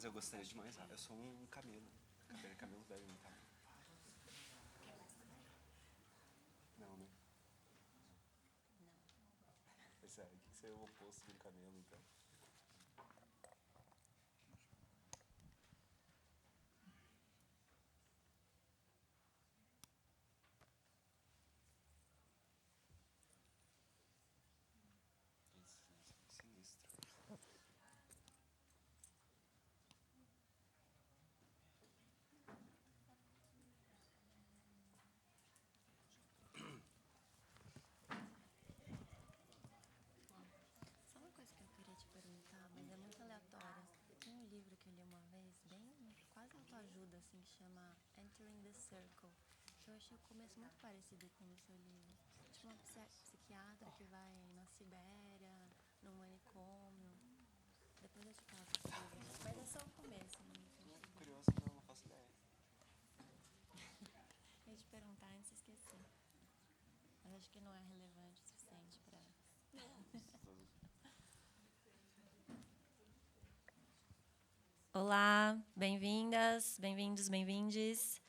mas eu gostaria demais. Eu sou um camelo. Camelo velho, não tá? Não, né? Pois é, que ser o oposto de um camelo, então. Sinistro. Só uma coisa que eu queria te perguntar, mas é muito aleatória. Tem um livro que eu li uma vez, bem quase autoajuda, assim, que chama Entering the Circle. Eu achei o começo muito parecido com o seu livro. Tipo uma psiquiatra que vai na Sibéria, num manicômio. Depois eu te falo desse livro. Mas é só o começo, não sei. Curioso, não faço ideia. Eu ia te perguntar antes de esquecer. Mas acho que não é relevante o suficiente para... Olá, bem-vindas, bem-vindos, bem-vindes.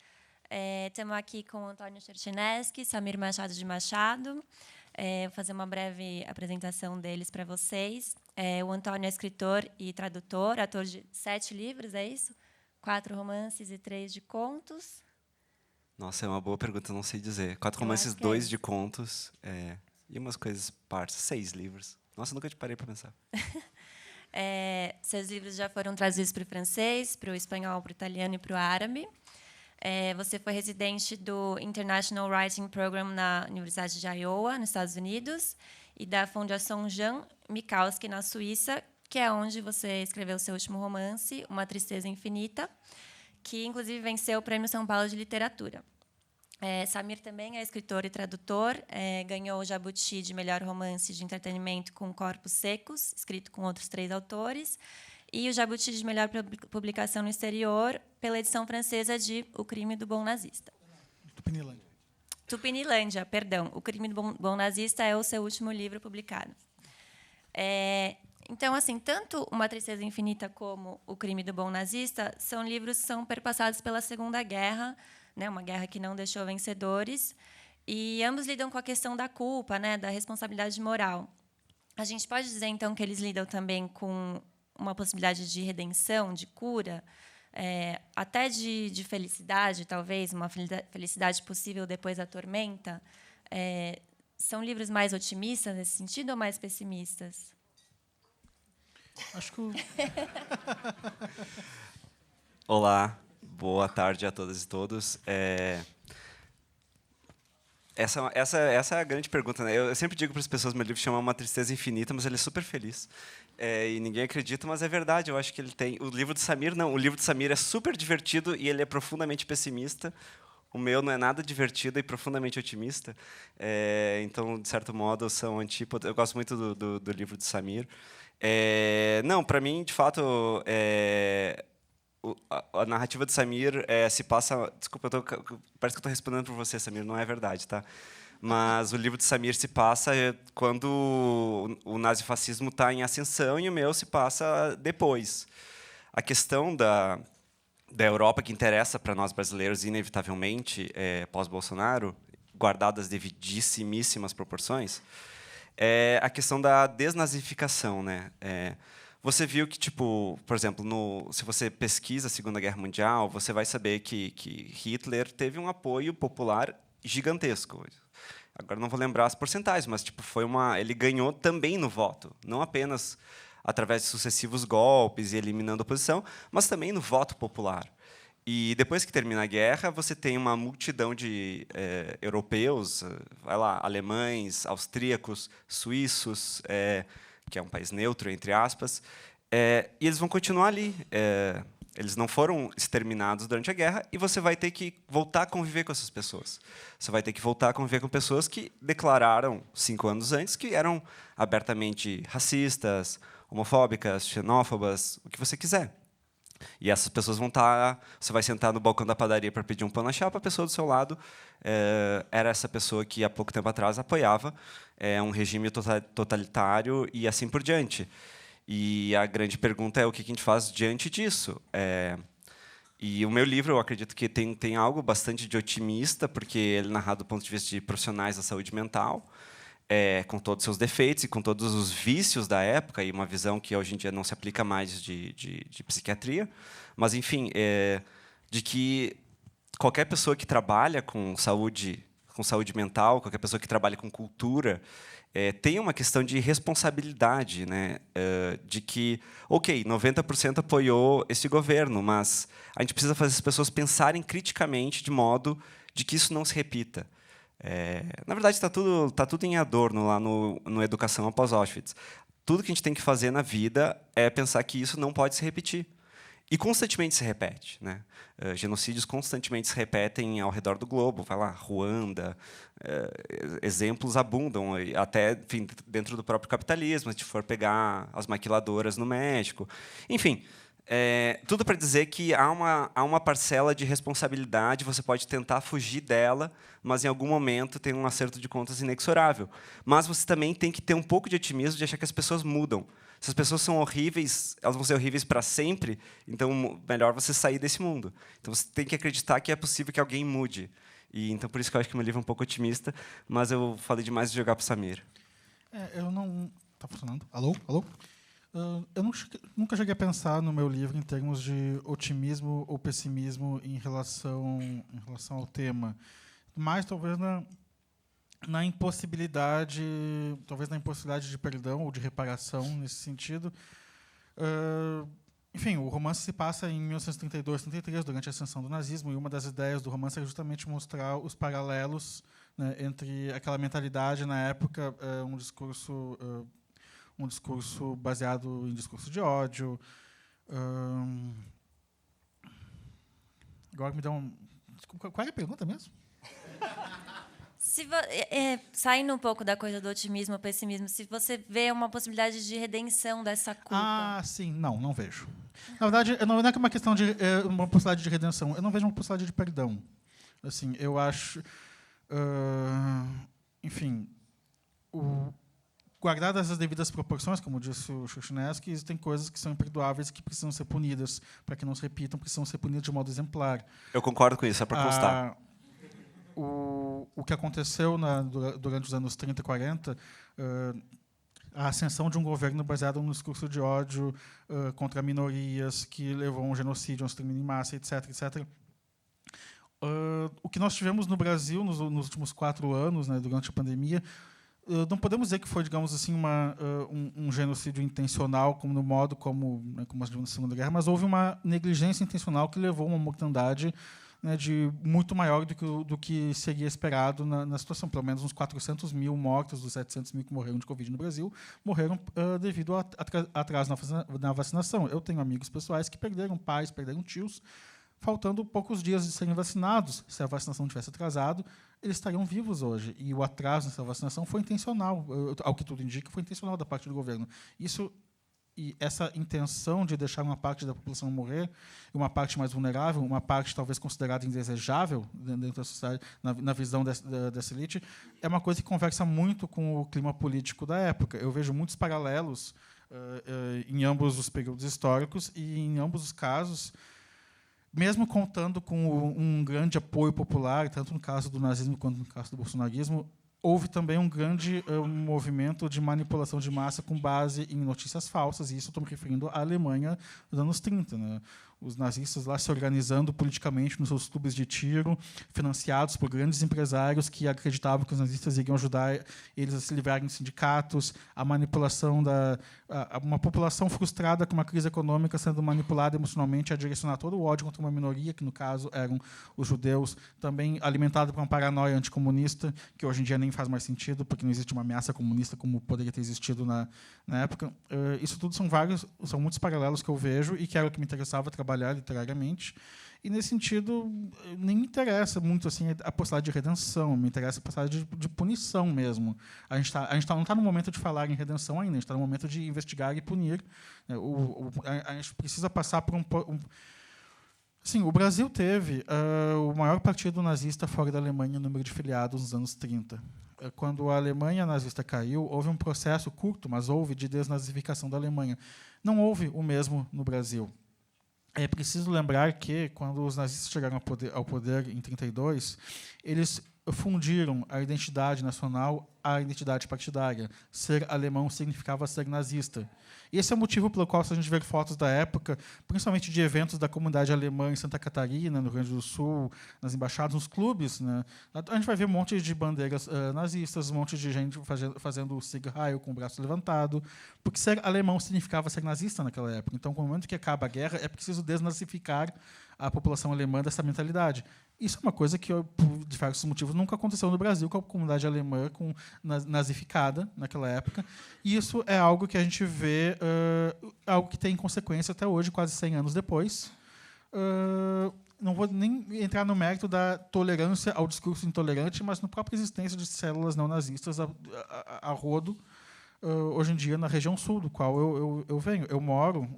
Estamos aqui com o Antônio Cherchinesky, Samir Machado de Machado. Vou fazer uma breve apresentação deles para vocês. O Antônio é escritor e tradutor, autor de 7 livros, é isso? 4 romances e 3 de contos. Nossa, é uma boa pergunta, não sei dizer. 4 Eu romances, acho que 2 é de contos e umas coisas partes. 6 livros. Nossa, eu nunca te parei para pensar. Seus livros já foram traduzidos para o francês, para o espanhol, para o italiano e para o árabe. Você foi residente do International Writing Program na Universidade de Iowa, nos Estados Unidos, e da Fundação Jean Michalski, na Suíça, que é onde você escreveu seu último romance, Uma Tristeza Infinita, que, inclusive, venceu o Prêmio São Paulo de Literatura. Samir também é escritor e tradutor, ganhou o Jabuti de melhor romance de entretenimento com Corpos Secos, escrito com outros 3 autores, e o Jabuti de melhor publicação no exterior pela edição francesa de O Crime do Bom Nazista. Tupinilândia. Tupinilândia, perdão. O Crime do Bom Nazista é o seu último livro publicado. Então, assim, tanto Uma Tristeza Infinita como O Crime do Bom Nazista são livros que são perpassados pela Segunda Guerra, né, uma guerra que não deixou vencedores, e ambos lidam com a questão da culpa, né, da responsabilidade moral. A gente pode dizer, então, que eles lidam também com uma possibilidade de redenção, de cura, até de felicidade, talvez, uma felicidade possível depois da tormenta. São livros mais otimistas nesse sentido ou mais pessimistas? Acho que Olá, boa tarde a todas e todos. Essa é a grande pergunta, né? Eu sempre digo para as pessoas, meu livro chama Uma Tristeza Infinita, mas ele é super feliz. E ninguém acredita, mas é verdade. Eu acho que ele tem... O livro do Samir, não. O livro do Samir é super divertido e ele é profundamente pessimista. O meu não é nada divertido e profundamente otimista. Então, de certo modo, são antípodas. Eu gosto muito do livro do Samir. Não, para mim, de fato... A narrativa do Samir se passa... Desculpa, parece que eu estou respondendo por você, Samir, não é verdade, tá? Mas o livro de Samir se passa quando o nazifascismo está em ascensão e o meu se passa depois. A questão da Europa que interessa para nós brasileiros, inevitavelmente, pós-Bolsonaro, guardadas devidíssimas proporções, é a questão da desnazificação, né? Você viu que, tipo, por exemplo, se você pesquisa a Segunda Guerra Mundial, você vai saber que Hitler teve um apoio popular gigantesco. Agora não vou lembrar as porcentagens, mas tipo, ele ganhou também no voto, não apenas através de sucessivos golpes e eliminando a oposição, mas também no voto popular. E depois que termina a guerra, você tem uma multidão de europeus, vai lá, alemães, austríacos, suíços, que é um país neutro, entre aspas, e eles vão continuar ali. Eles não foram exterminados durante a guerra e você vai ter que voltar a conviver com essas pessoas. Você vai ter que voltar a conviver com pessoas que declararam 5 anos antes que eram abertamente racistas, homofóbicas, xenófobas, o que você quiser. E essas pessoas vão estar... Você vai sentar no balcão da padaria para pedir um pão na chapa, a pessoa do seu lado era essa pessoa que, há pouco tempo atrás, apoiava um regime totalitário e assim por diante. E a grande pergunta é o que a gente faz diante disso. E o meu livro, eu acredito que tem algo bastante de otimista, porque ele é narrado do ponto de vista de profissionais da saúde mental, com todos os seus defeitos e com todos os vícios da época, e uma visão que hoje em dia não se aplica mais de psiquiatria. Mas, enfim, de que qualquer pessoa que trabalha com saúde mental, qualquer pessoa que trabalha com cultura, tem uma questão de responsabilidade, né? De que, ok, 90% apoiou esse governo, mas a gente precisa fazer as pessoas pensarem criticamente de modo de que isso não se repita. Na verdade, está tudo em Adorno, lá no Educação após Auschwitz. Tudo que a gente tem que fazer na vida é pensar que isso não pode se repetir. E constantemente se repete, né? Genocídios constantemente se repetem ao redor do globo. Vai lá, Ruanda, exemplos abundam, até, enfim, dentro do próprio capitalismo, se for pegar as maquiladoras no México. Enfim, tudo para dizer que há uma parcela de responsabilidade, você pode tentar fugir dela, mas, em algum momento, tem um acerto de contas inexorável. Mas você também tem que ter um pouco de otimismo de achar que as pessoas mudam. Se as pessoas são horríveis, elas vão ser horríveis para sempre, então melhor você sair desse mundo. Então você tem que acreditar que é possível que alguém mude. E então por isso que eu acho que o meu livro é um pouco otimista, mas eu falei demais de jogar para o Samir. Eu não... Tá funcionando? Alô? Alô? Eu nunca cheguei a pensar no meu livro em termos de otimismo ou pessimismo em relação ao tema. Mas talvez na impossibilidade de perdão ou de reparação nesse sentido. Enfim, o romance se passa em 1932-33, durante a ascensão do nazismo, e uma das ideias do romance é justamente mostrar os paralelos, né, entre aquela mentalidade na época, um discurso baseado em discurso de ódio. Agora me dá um... Qual é a pergunta mesmo? Saindo um pouco da coisa do otimismo ou pessimismo, se você vê uma possibilidade de redenção dessa culpa. Sim. Não vejo. Na verdade, não é que uma questão de uma possibilidade de redenção. Eu não vejo uma possibilidade de perdão. Assim, eu acho... enfim... Guardadas as devidas proporções, como disse o Shushnesky, existem coisas que são imperdoáveis e que precisam ser punidas. Para que não se repitam, precisam ser punidas de modo exemplar. Eu concordo com isso, é para constar. O que aconteceu durante os anos 30 e 40, a ascensão de um governo baseado no discurso de ódio contra minorias, que levou a um genocídio, a um extermínio em massa, etc. O que nós tivemos no Brasil nos últimos 4 anos, né, durante a pandemia, não podemos dizer que foi, digamos assim, um genocídio intencional, como no modo como nós vimos na Segunda Guerra, mas houve uma negligência intencional que levou a uma mortandade, né, de muito maior do que seria esperado na situação. Pelo menos uns 400 mil mortos dos 700 mil que morreram de Covid no Brasil morreram devido a atraso na vacinação. Eu tenho amigos pessoais que perderam pais, perderam tios, faltando poucos dias de serem vacinados. Se a vacinação tivesse atrasado, eles estariam vivos hoje. E o atraso nessa vacinação foi intencional. Ao que tudo indica, foi intencional da parte do governo. E essa intenção de deixar uma parte da população morrer, uma parte mais vulnerável, uma parte talvez considerada indesejável dentro da sociedade, na visão dessa elite, é uma coisa que conversa muito com o clima político da época. Eu vejo muitos paralelos em ambos os períodos históricos e, em ambos os casos, mesmo contando com um grande apoio popular, tanto no caso do nazismo quanto no caso do bolsonarismo, houve também um grande movimento de manipulação de massa com base em notícias falsas, e isso estou me referindo à Alemanha dos anos 30. Né? Os nazistas lá se organizando politicamente nos seus clubes de tiro, financiados por grandes empresários que acreditavam que os nazistas iriam ajudar eles a se livrarem de sindicatos, a manipulação uma população frustrada com uma crise econômica sendo manipulada emocionalmente a direcionar todo o ódio contra uma minoria, que no caso eram os judeus, também alimentada por uma paranoia anticomunista, que hoje em dia nem faz mais sentido, porque não existe uma ameaça comunista como poderia ter existido na época. Isso tudo são muitos paralelos que eu vejo e que era o que me interessava trabalhar literariamente. E, nesse sentido, nem me interessa muito assim a possibilidade de redenção, me interessa a possibilidade de punição mesmo. A gente não está no momento de falar em redenção ainda, a gente está no momento de investigar e punir. A gente precisa passar por Sim, o Brasil teve o maior partido nazista fora da Alemanha em número de filiados nos anos 30. quando a Alemanha nazista caiu, houve um processo curto, mas houve, de desnazificação da Alemanha. Não houve o mesmo no Brasil. É preciso lembrar que, quando os nazistas chegaram ao poder em 1932, eles fundiram a identidade nacional à identidade partidária. Ser alemão significava ser nazista. Esse é o motivo pelo qual, se a gente ver fotos da época, principalmente de eventos da comunidade alemã em Santa Catarina, no Rio Grande do Sul, nas embaixadas, nos clubes, né, a gente vai ver um monte de bandeiras nazistas, um monte de gente fazendo o Sieg Heil com o braço levantado, porque ser alemão significava ser nazista naquela época. Então, no momento que acaba a guerra, é preciso desnazificar a população alemã dessa mentalidade. Isso é uma coisa que, por diversos motivos, nunca aconteceu no Brasil, com a comunidade alemã nazificada naquela época. E isso é algo que a gente vê, algo que tem consequência até hoje, quase 100 anos depois. Não vou nem entrar no mérito da tolerância ao discurso intolerante, mas na própria existência de células neonazistas a rodo, hoje em dia, na região sul, do qual eu venho.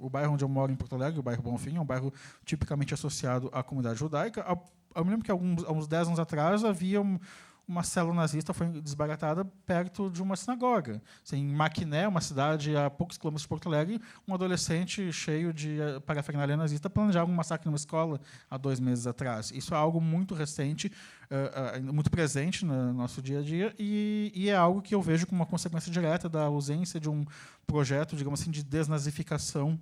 O bairro onde eu moro, em Porto Alegre, o bairro Bonfim, é um bairro tipicamente associado à comunidade judaica. Eu me lembro que, há uns 10 anos atrás, havia uma célula nazista foi desbaratada perto de uma sinagoga. Assim, em Maquiné, uma cidade a poucos quilômetros de Porto Alegre, um adolescente cheio de parafernália nazista planejava um massacre numa escola há 2 meses atrás. Isso é algo muito recente, muito presente no nosso dia a dia, e é algo que eu vejo como uma consequência direta da ausência de um projeto, digamos assim, de desnazificação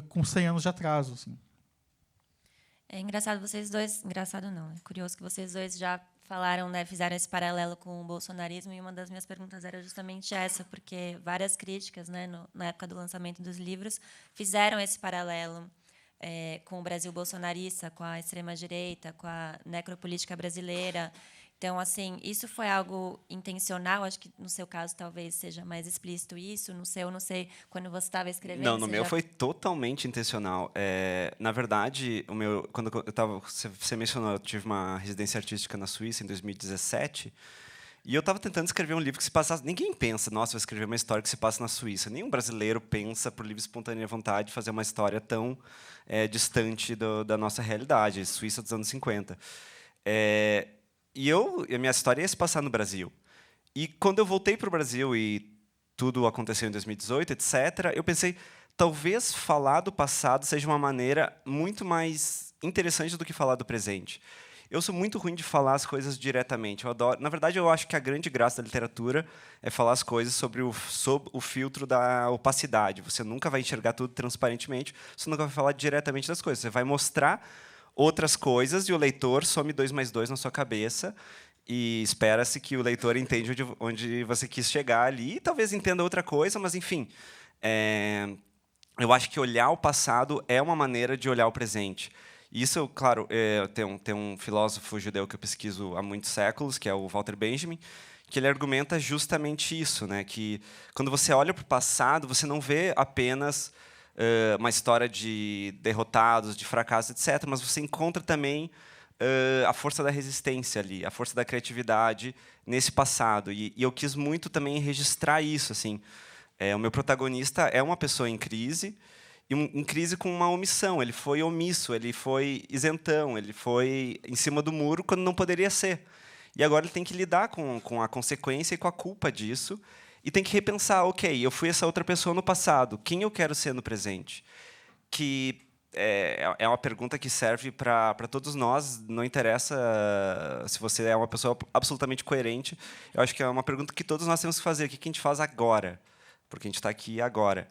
com 100 anos de atraso. Assim. É engraçado vocês dois... Engraçado não, é curioso que vocês dois já falaram, né, fizeram esse paralelo com o bolsonarismo, e uma das minhas perguntas era justamente essa, porque várias críticas, né, na época do lançamento dos livros, fizeram esse paralelo com o Brasil bolsonarista, com a extrema-direita, com a necropolítica brasileira. Então, assim, isso foi algo intencional? Acho que, no seu caso, talvez seja mais explícito isso. No seu, não sei, quando você estava escrevendo... Não, no meu foi totalmente intencional. Na verdade, quando você mencionou, eu tive uma residência artística na Suíça em 2017, e eu estava tentando escrever um livro que se passasse... Ninguém pensa, nossa, vou escrever uma história que se passa na Suíça. Nenhum brasileiro pensa, por livre e espontânea vontade, fazer uma história tão distante da nossa realidade, Suíça dos anos 50. E a minha história ia se passar no Brasil. E quando eu voltei para o Brasil e tudo aconteceu em 2018, etc., eu pensei, talvez falar do passado seja uma maneira muito mais interessante do que falar do presente. Eu sou muito ruim de falar as coisas diretamente. Na verdade, eu acho que a grande graça da literatura é falar as coisas sob o filtro da opacidade. Você nunca vai enxergar tudo transparentemente, você nunca vai falar diretamente das coisas. Você vai mostrar outras coisas, e o leitor some 2 mais 2 na sua cabeça, e espera-se que o leitor entenda onde você quis chegar ali, e talvez entenda outra coisa, mas, enfim, eu acho que olhar o passado é uma maneira de olhar o presente. Isso, claro, tem um filósofo judeu que eu pesquiso há muitos séculos, que é o Walter Benjamin, que ele argumenta justamente isso, né, que quando você olha para o passado, você não vê apenas uma história de derrotados, de fracassos, etc., mas você encontra também a força da resistência ali, a força da criatividade nesse passado. E eu quis muito também registrar isso. Assim. O meu protagonista é uma pessoa em crise, e em crise com uma omissão. Ele foi omisso, ele foi isentão, ele foi em cima do muro quando não poderia ser. E agora ele tem que lidar com a consequência e com a culpa disso, e tem que repensar, ok, eu fui essa outra pessoa no passado, quem eu quero ser no presente? Que é uma pergunta que serve para todos nós, não interessa se você é uma pessoa absolutamente coerente, eu acho que é uma pergunta que todos nós temos que fazer, o que a gente faz agora? Porque a gente está aqui agora.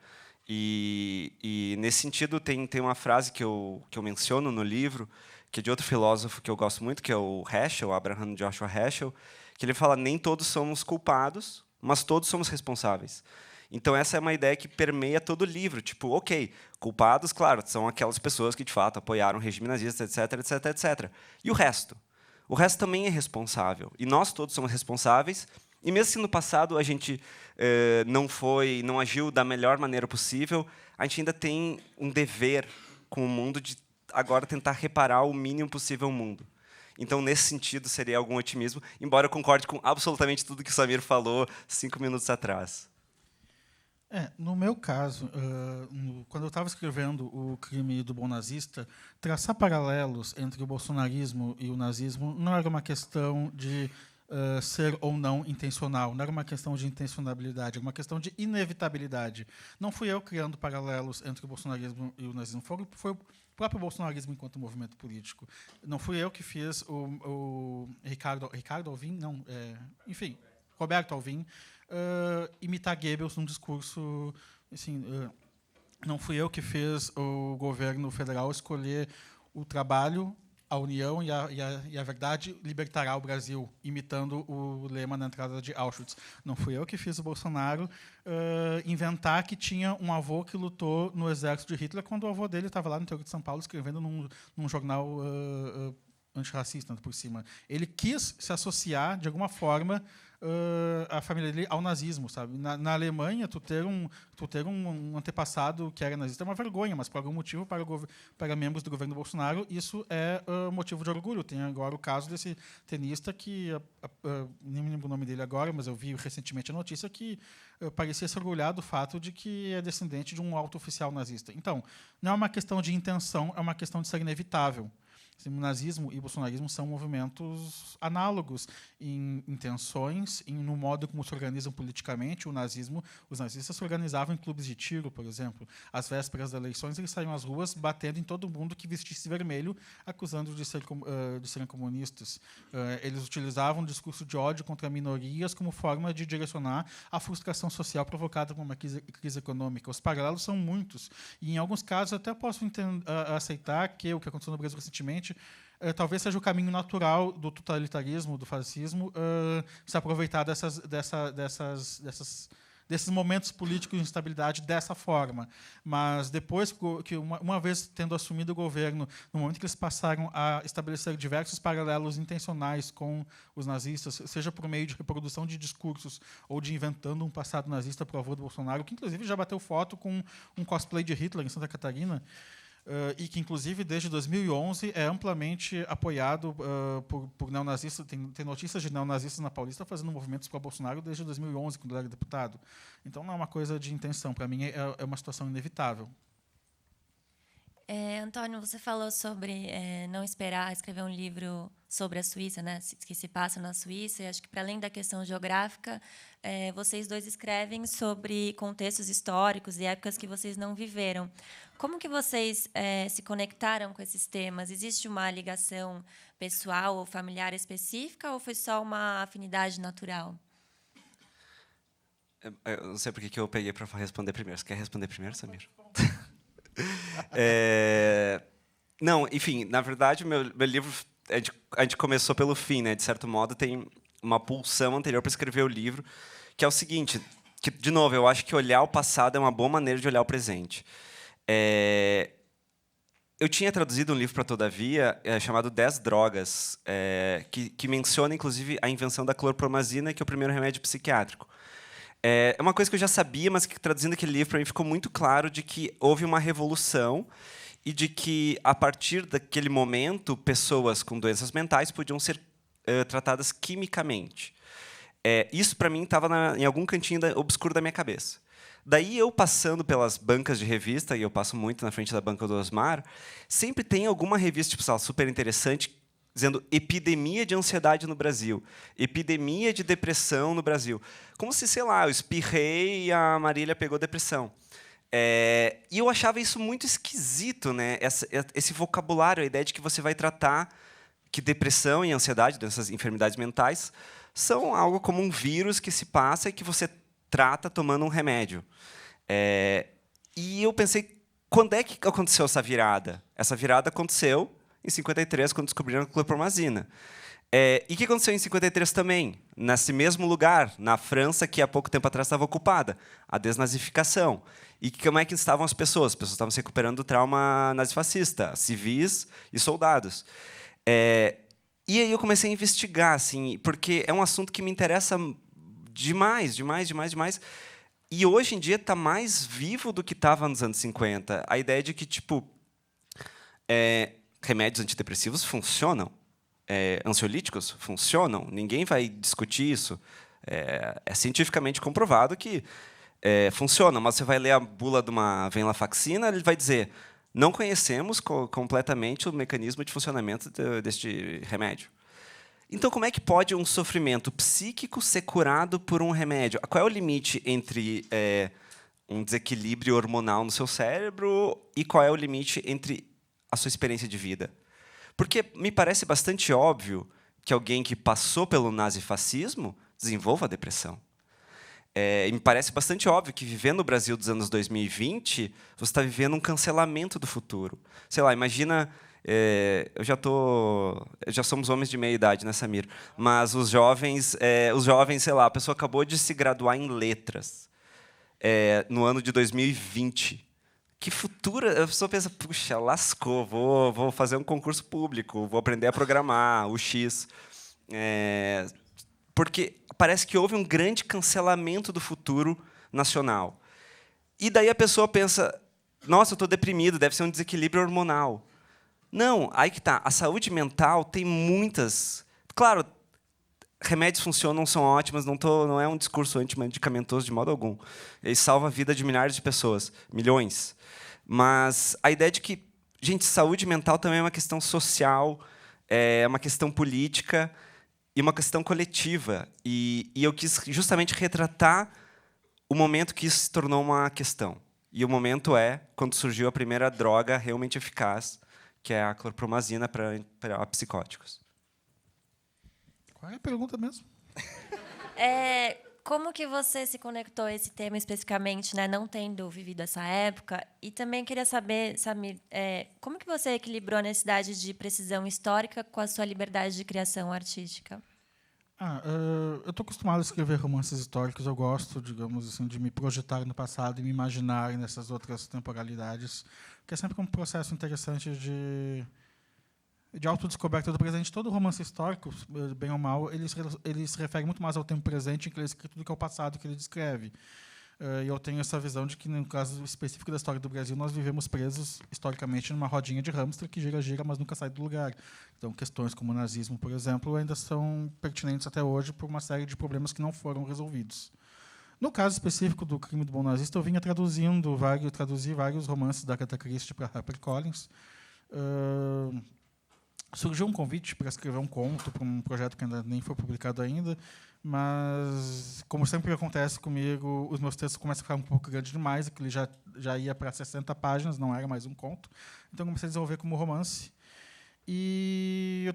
E nesse sentido, tem uma frase que eu menciono no livro, que é de outro filósofo que eu gosto muito, que é o Heschel, Abraham Joshua Heschel, que ele fala, nem todos somos culpados, mas todos somos responsáveis. Então, essa é uma ideia que permeia todo o livro. Tipo, ok, culpados, claro, são aquelas pessoas que, de fato, apoiaram o regime nazista, etc., etc., etc. E o resto? O resto também é responsável. E nós todos somos responsáveis. E mesmo se no passado a gente não agiu da melhor maneira possível, a gente ainda tem um dever com o mundo de agora tentar reparar o mínimo possível o mundo. Então, nesse sentido, seria algum otimismo, embora eu concorde com absolutamente tudo que o Samir falou 5 minutos atrás. No meu caso, quando eu estava escrevendo O Crime do Bom Nazista, traçar paralelos entre o bolsonarismo e o nazismo não era uma questão de ser ou não intencional. Não era uma questão de intencionalidade, era uma questão de inevitabilidade. Não fui eu criando paralelos entre o bolsonarismo e o nazismo. Foi o próprio bolsonarismo enquanto movimento político. Não fui eu que fiz o Ricardo Alvim, não, enfim, Roberto Alvim, imitar Goebbels num discurso, assim, não fui eu que fiz o governo federal escolher o trabalho, a união e a verdade libertará o Brasil, imitando o lema na entrada de Auschwitz. Não fui eu que fiz o Bolsonaro inventar que tinha um avô que lutou no exército de Hitler, quando o avô dele estava lá no interior de São Paulo escrevendo num jornal antirracista, por cima. Ele quis se associar, de alguma forma, a família dele ao nazismo, sabe? Na Alemanha, tu ter um antepassado que era nazista é uma vergonha, mas por algum motivo para membros do governo Bolsonaro isso é motivo de orgulho. Tem agora o caso desse tenista que nem me lembro o nome dele agora, mas eu vi recentemente a notícia que parecia se orgulhar do fato de que é descendente de um alto oficial nazista. Então, não é uma questão de intenção, é uma questão de ser inevitável. O nazismo e o bolsonarismo são movimentos análogos em intenções, no modo como se organizam politicamente. Os nazistas se organizavam em clubes de tiro, por exemplo. Às vésperas das eleições, eles saíam às ruas batendo em todo mundo que vestisse vermelho, acusando de serem comunistas. Eles utilizavam o discurso de ódio contra minorias como forma de direcionar a frustração social provocada por uma crise econômica. Os paralelos são muitos. E, em alguns casos, até posso aceitar que o que aconteceu no Brasil recentemente talvez seja o caminho natural do totalitarismo, do fascismo, se aproveitar desses momentos políticos de instabilidade dessa forma. Mas depois, que uma vez tendo assumido o governo, no momento que eles passaram a estabelecer diversos paralelos intencionais com os nazistas, seja por meio de reprodução de discursos ou de inventando um passado nazista para o avô do Bolsonaro, que inclusive já bateu foto com um cosplay de Hitler em Santa Catarina, e que, inclusive, desde 2011 é amplamente apoiado por neonazistas. Tem notícias de neonazistas na Paulista fazendo movimentos para Bolsonaro desde 2011, quando ele era deputado. Então, não é uma coisa de intenção. Para mim, é uma situação inevitável. Antônio, você falou sobre não esperar escrever um livro sobre a Suíça, né, que se passa na Suíça. E acho que, para além da questão geográfica, vocês dois escrevem sobre contextos históricos e épocas que vocês não viveram. Como que vocês se conectaram com esses temas? Existe uma ligação pessoal ou familiar específica ou foi só uma afinidade natural? Eu não sei por que eu peguei para responder primeiro. Você quer responder primeiro, Samir? Não, enfim, na verdade, meu livro, a gente começou pelo fim, né? De certo modo, tem uma pulsão anterior para escrever o livro, que é o seguinte, que, de novo, eu acho que olhar o passado é uma boa maneira de olhar o presente. Eu tinha traduzido um livro para Todavia chamado 10 Drogas, que menciona, inclusive, a invenção da clorpromazina, que é o primeiro remédio psiquiátrico. É uma coisa que eu já sabia, mas que, traduzindo aquele livro, para mim ficou muito claro de que houve uma revolução e de que, a partir daquele momento, pessoas com doenças mentais podiam ser tratadas quimicamente. Isso, para mim, estava em algum cantinho obscuro da minha cabeça. Daí, eu passando pelas bancas de revista, e eu passo muito na frente da banca do Osmar, sempre tem alguma revista tipo, super interessante, dizendo epidemia de ansiedade no Brasil, epidemia de depressão no Brasil. Como se, sei lá, eu espirrei e a Marília pegou depressão. E eu achava isso muito esquisito, né? Esse vocabulário, a ideia de que você vai tratar que depressão e ansiedade, dessas enfermidades mentais, são algo como um vírus que se passa e que você trata tomando um remédio. E eu pensei, quando é que aconteceu essa virada? Essa virada aconteceu em 53, quando descobriram a clorpromazina. E o que aconteceu em 53 também? Nesse mesmo lugar, na França, que há pouco tempo atrás estava ocupada, a desnazificação. E como é que estavam as pessoas? As pessoas estavam se recuperando do trauma nazifascista, civis e soldados. E aí eu comecei a investigar, assim, porque é um assunto que me interessa demais, demais, demais, demais. E hoje em dia está mais vivo do que estava nos anos 50. A ideia de que, tipo, remédios antidepressivos funcionam, ansiolíticos funcionam, ninguém vai discutir isso. É cientificamente comprovado que funciona, mas você vai ler a bula de uma venlafaxina, ele vai dizer: não conhecemos completamente o mecanismo de funcionamento deste remédio. Então, como é que pode um sofrimento psíquico ser curado por um remédio? Qual é o limite entre um desequilíbrio hormonal no seu cérebro e qual é o limite entre a sua experiência de vida? Porque me parece bastante óbvio que alguém que passou pelo nazifascismo desenvolva depressão. E me parece bastante óbvio que, vivendo no Brasil dos anos 2020, você está vivendo um cancelamento do futuro. Sei lá, imagina... já somos homens de meia idade, né, Samir? Mas os jovens, sei lá, a pessoa acabou de se graduar em letras no ano de 2020. Que futuro? A pessoa pensa, puxa, lascou, vou fazer um concurso público, vou aprender a programar, o X. Porque parece que houve um grande cancelamento do futuro nacional. E daí a pessoa pensa, nossa, eu estou deprimido, deve ser um desequilíbrio hormonal. Não, aí que tá. A saúde mental tem muitas... Claro, remédios funcionam, são ótimos, não é um discurso antimedicamentoso de modo algum. Ele salva a vida de milhares de pessoas, milhões. Mas a ideia de que, gente, saúde mental também é uma questão social, é uma questão política e uma questão coletiva. E eu quis justamente retratar o momento que isso se tornou uma questão. E o momento é quando surgiu a primeira droga realmente eficaz, que é a clorpromazina para psicóticos. Qual é a pergunta mesmo? Como que você se conectou a esse tema especificamente, né, não tendo vivido essa época? E também queria saber, Samir, como que você equilibrou a necessidade de precisão histórica com a sua liberdade de criação artística? Eu estou acostumado a escrever romances históricos. Eu gosto, digamos assim, de me projetar no passado e me imaginar nessas outras temporalidades, que é sempre um processo interessante de autodescoberta do presente. Todo romance histórico, bem ou mal, ele se refere muito mais ao tempo presente em que ele é escrito do que ao passado que ele descreve. E eu tenho essa visão de que, no caso específico da história do Brasil, nós vivemos presos, historicamente, numa rodinha de hamster que gira, mas nunca sai do lugar. Então, questões como o nazismo, por exemplo, ainda são pertinentes até hoje por uma série de problemas que não foram resolvidos. No caso específico do Crime do Bom Nazista, eu vinha traduzi vários romances da Agatha Christie para HarperCollins. Surgiu um convite para escrever um conto para um projeto que ainda nem foi publicado ainda, mas, como sempre acontece comigo, os meus textos começam a ficar um pouco grandes demais, que ele já ia para 60 páginas, não era mais um conto. Então, comecei a desenvolver como romance. E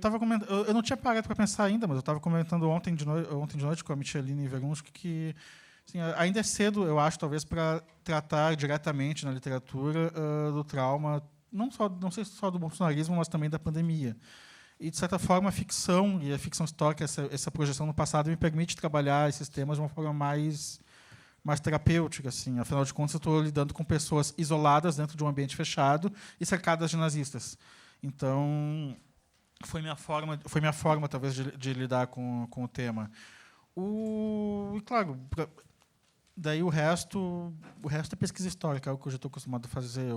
eu não tinha parado para pensar ainda, mas eu estava comentando ontem de noite com a Micheline Verunski que assim, ainda é cedo, eu acho, talvez, para tratar diretamente na literatura do trauma, não sei se só do bolsonarismo, mas também da pandemia. E, de certa forma, a ficção e a ficção histórica, essa projeção no passado, me permite trabalhar esses temas de uma forma mais terapêutica. Assim. Afinal de contas, eu estou lidando com pessoas isoladas dentro de um ambiente fechado e cercadas de nazistas. Então, foi minha forma talvez, de lidar com o tema. E, claro, daí o resto é pesquisa histórica, é o que eu já estou acostumado a fazer.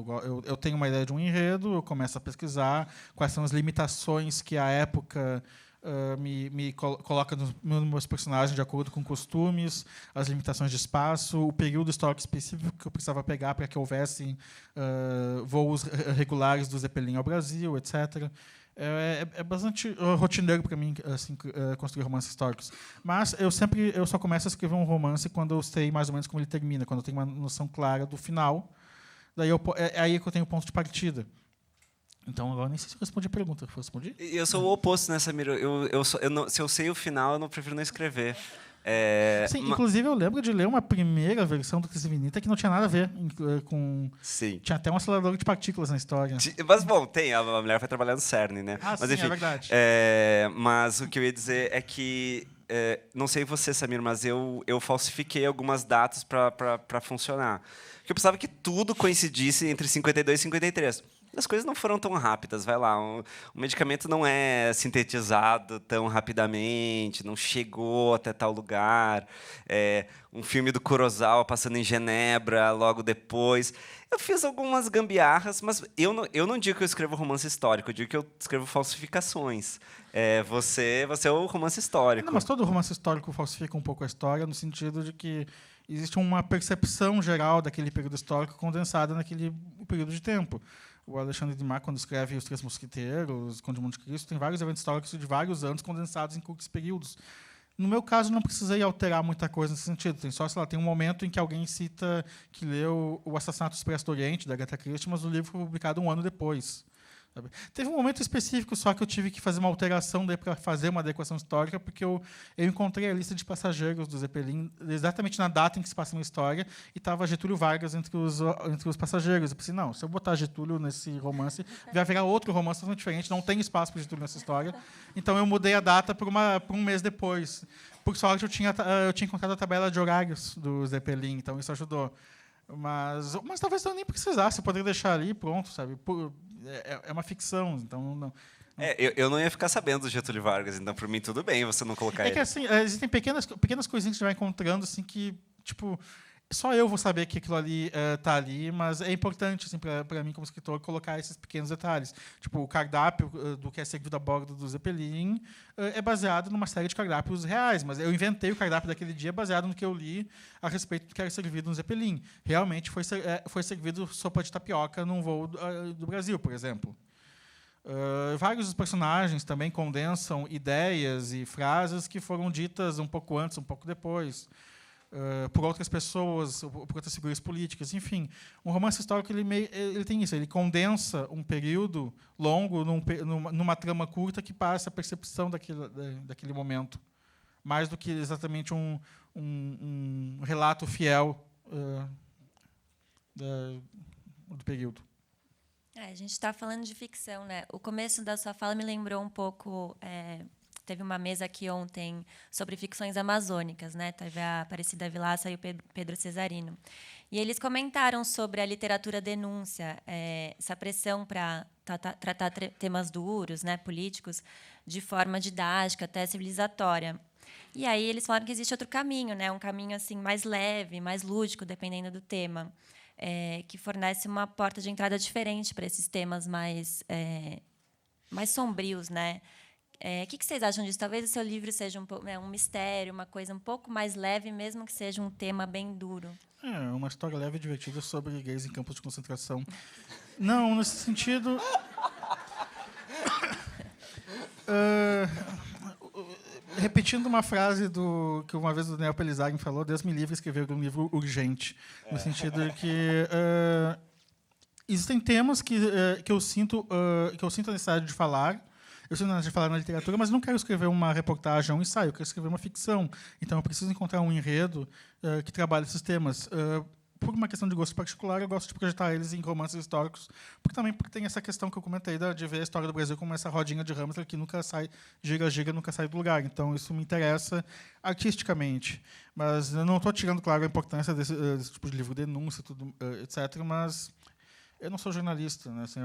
Eu tenho uma ideia de um enredo, eu começo a pesquisar quais são as limitações que a época me coloca nos meus personagens de acordo com costumes, as limitações de espaço, o período histórico específico que eu precisava pegar para que houvessem voos regulares do Zeppelin ao Brasil, etc. É bastante rotineiro para mim assim, construir romances históricos. Mas eu só começo a escrever um romance quando eu sei mais ou menos como ele termina, quando eu tenho uma noção clara do final. Daí é aí que eu tenho o ponto de partida. Então, agora nem sei se eu respondi a pergunta. Respondi? Eu sou o oposto, né, Samir? Se eu sei o final, eu não prefiro não escrever. Sim, inclusive eu lembro de ler uma primeira versão do Crise Infinita que não tinha nada a ver com... Sim. Tinha até um acelerador de partículas na história. Mas, bom, a mulher foi trabalhar no CERN, né? Mas, sim, enfim, é verdade. Mas o que eu ia dizer é que, não sei você, Samir, mas eu falsifiquei algumas datas para funcionar. Porque eu pensava que tudo coincidisse entre 52 e 53. As coisas não foram tão rápidas, vai lá. O medicamento não é sintetizado tão rapidamente, não chegou até tal lugar. Um filme do Kurosawa passando em Genebra logo depois. Eu fiz algumas gambiarras, mas eu não digo que eu escrevo romance histórico, eu digo que eu escrevo falsificações. Você é o romance histórico. Não, mas todo romance histórico falsifica um pouco a história, no sentido de que existe uma percepção geral daquele período histórico condensada naquele período de tempo. o Alexandre Dumas, quando escreve Os Três Mosqueteiros, Conde de Monte Cristo, tem vários eventos históricos de vários anos condensados em curtos períodos. No meu caso, não precisei alterar muita coisa nesse sentido. Tem só, sei lá, tem um momento em que alguém cita que leu O Assassinato Expresso do Oriente, da Agatha Christie, mas o livro foi publicado um ano depois. Sabe? Teve um momento específico só que eu tive que fazer uma alteração para fazer uma adequação histórica, porque eu encontrei a lista de passageiros do Zeppelin exatamente na data em que se passa uma história e estava Getúlio Vargas entre os passageiros. Eu pensei, não, se eu botar Getúlio nesse romance, vai virar outro romance totalmente diferente, não tem espaço para Getúlio nessa história. Então eu mudei a data para um mês depois. Por sorte, eu tinha encontrado a tabela de horários do Zeppelin, então isso ajudou. Mas talvez eu nem precisasse, eu poderia deixar ali pronto, sabe? É uma ficção, então não. Eu não ia ficar sabendo do Getúlio Vargas, então por mim tudo bem você não colocar ele. É que assim, existem pequenas coisinhas que a gente vai encontrando assim que, tipo, só eu vou saber que aquilo ali está ali, mas é importante assim, para mim como escritor colocar esses pequenos detalhes. Tipo, o cardápio do que é servido a bordo do Zeppelin é baseado numa série de cardápios reais, mas eu inventei o cardápio daquele dia baseado no que eu li a respeito do que era servido no Zeppelin. Realmente foi servido sopa de tapioca num voo do Brasil, por exemplo. Vários dos personagens também condensam ideias e frases que foram ditas um pouco antes, um pouco depois, por outras pessoas, por outras figuras políticas, enfim. Um romance histórico ele tem isso, ele condensa um período longo numa trama curta que passa a percepção daquele momento, mais do que exatamente um relato fiel do período. A gente está falando de ficção, né? O começo da sua fala me lembrou um pouco. Teve uma mesa aqui ontem sobre ficções amazônicas, né? Teve a Aparecida Vilaça e o Pedro Cesarino. E eles comentaram sobre a literatura denúncia, essa pressão para tratar temas duros, né, políticos, de forma didática, até civilizatória. E aí eles falaram que existe outro caminho, né? Um caminho assim mais leve, mais lúdico, dependendo do tema. Que fornece uma porta de entrada diferente para esses temas mais sombrios, né? O que vocês acham disso? Talvez o seu livro seja um mistério, uma coisa um pouco mais leve, mesmo que seja um tema bem duro. Uma história leve e divertida sobre gays em campos de concentração. Não, nesse sentido... repetindo uma frase que uma vez o Daniel Pelizari falou, Deus me livre escrever um livro urgente, no sentido de que existem temas que eu sinto a necessidade de falar, eu sinto a necessidade de falar na literatura, mas não quero escrever uma reportagem, um ensaio, eu quero escrever uma ficção. Então, eu preciso encontrar um enredo que trabalhe esses temas. Por uma questão de gosto particular, eu gosto de projetar eles em romances históricos, porque tem essa questão que eu comentei de ver a história do Brasil como essa rodinha de hamster que nunca sai, gira, nunca sai do lugar. Então, isso me interessa artisticamente. Mas eu não estou tirando, claro, a importância desse tipo de livro, denúncia, tudo, etc., mas eu não sou jornalista. Né? Assim,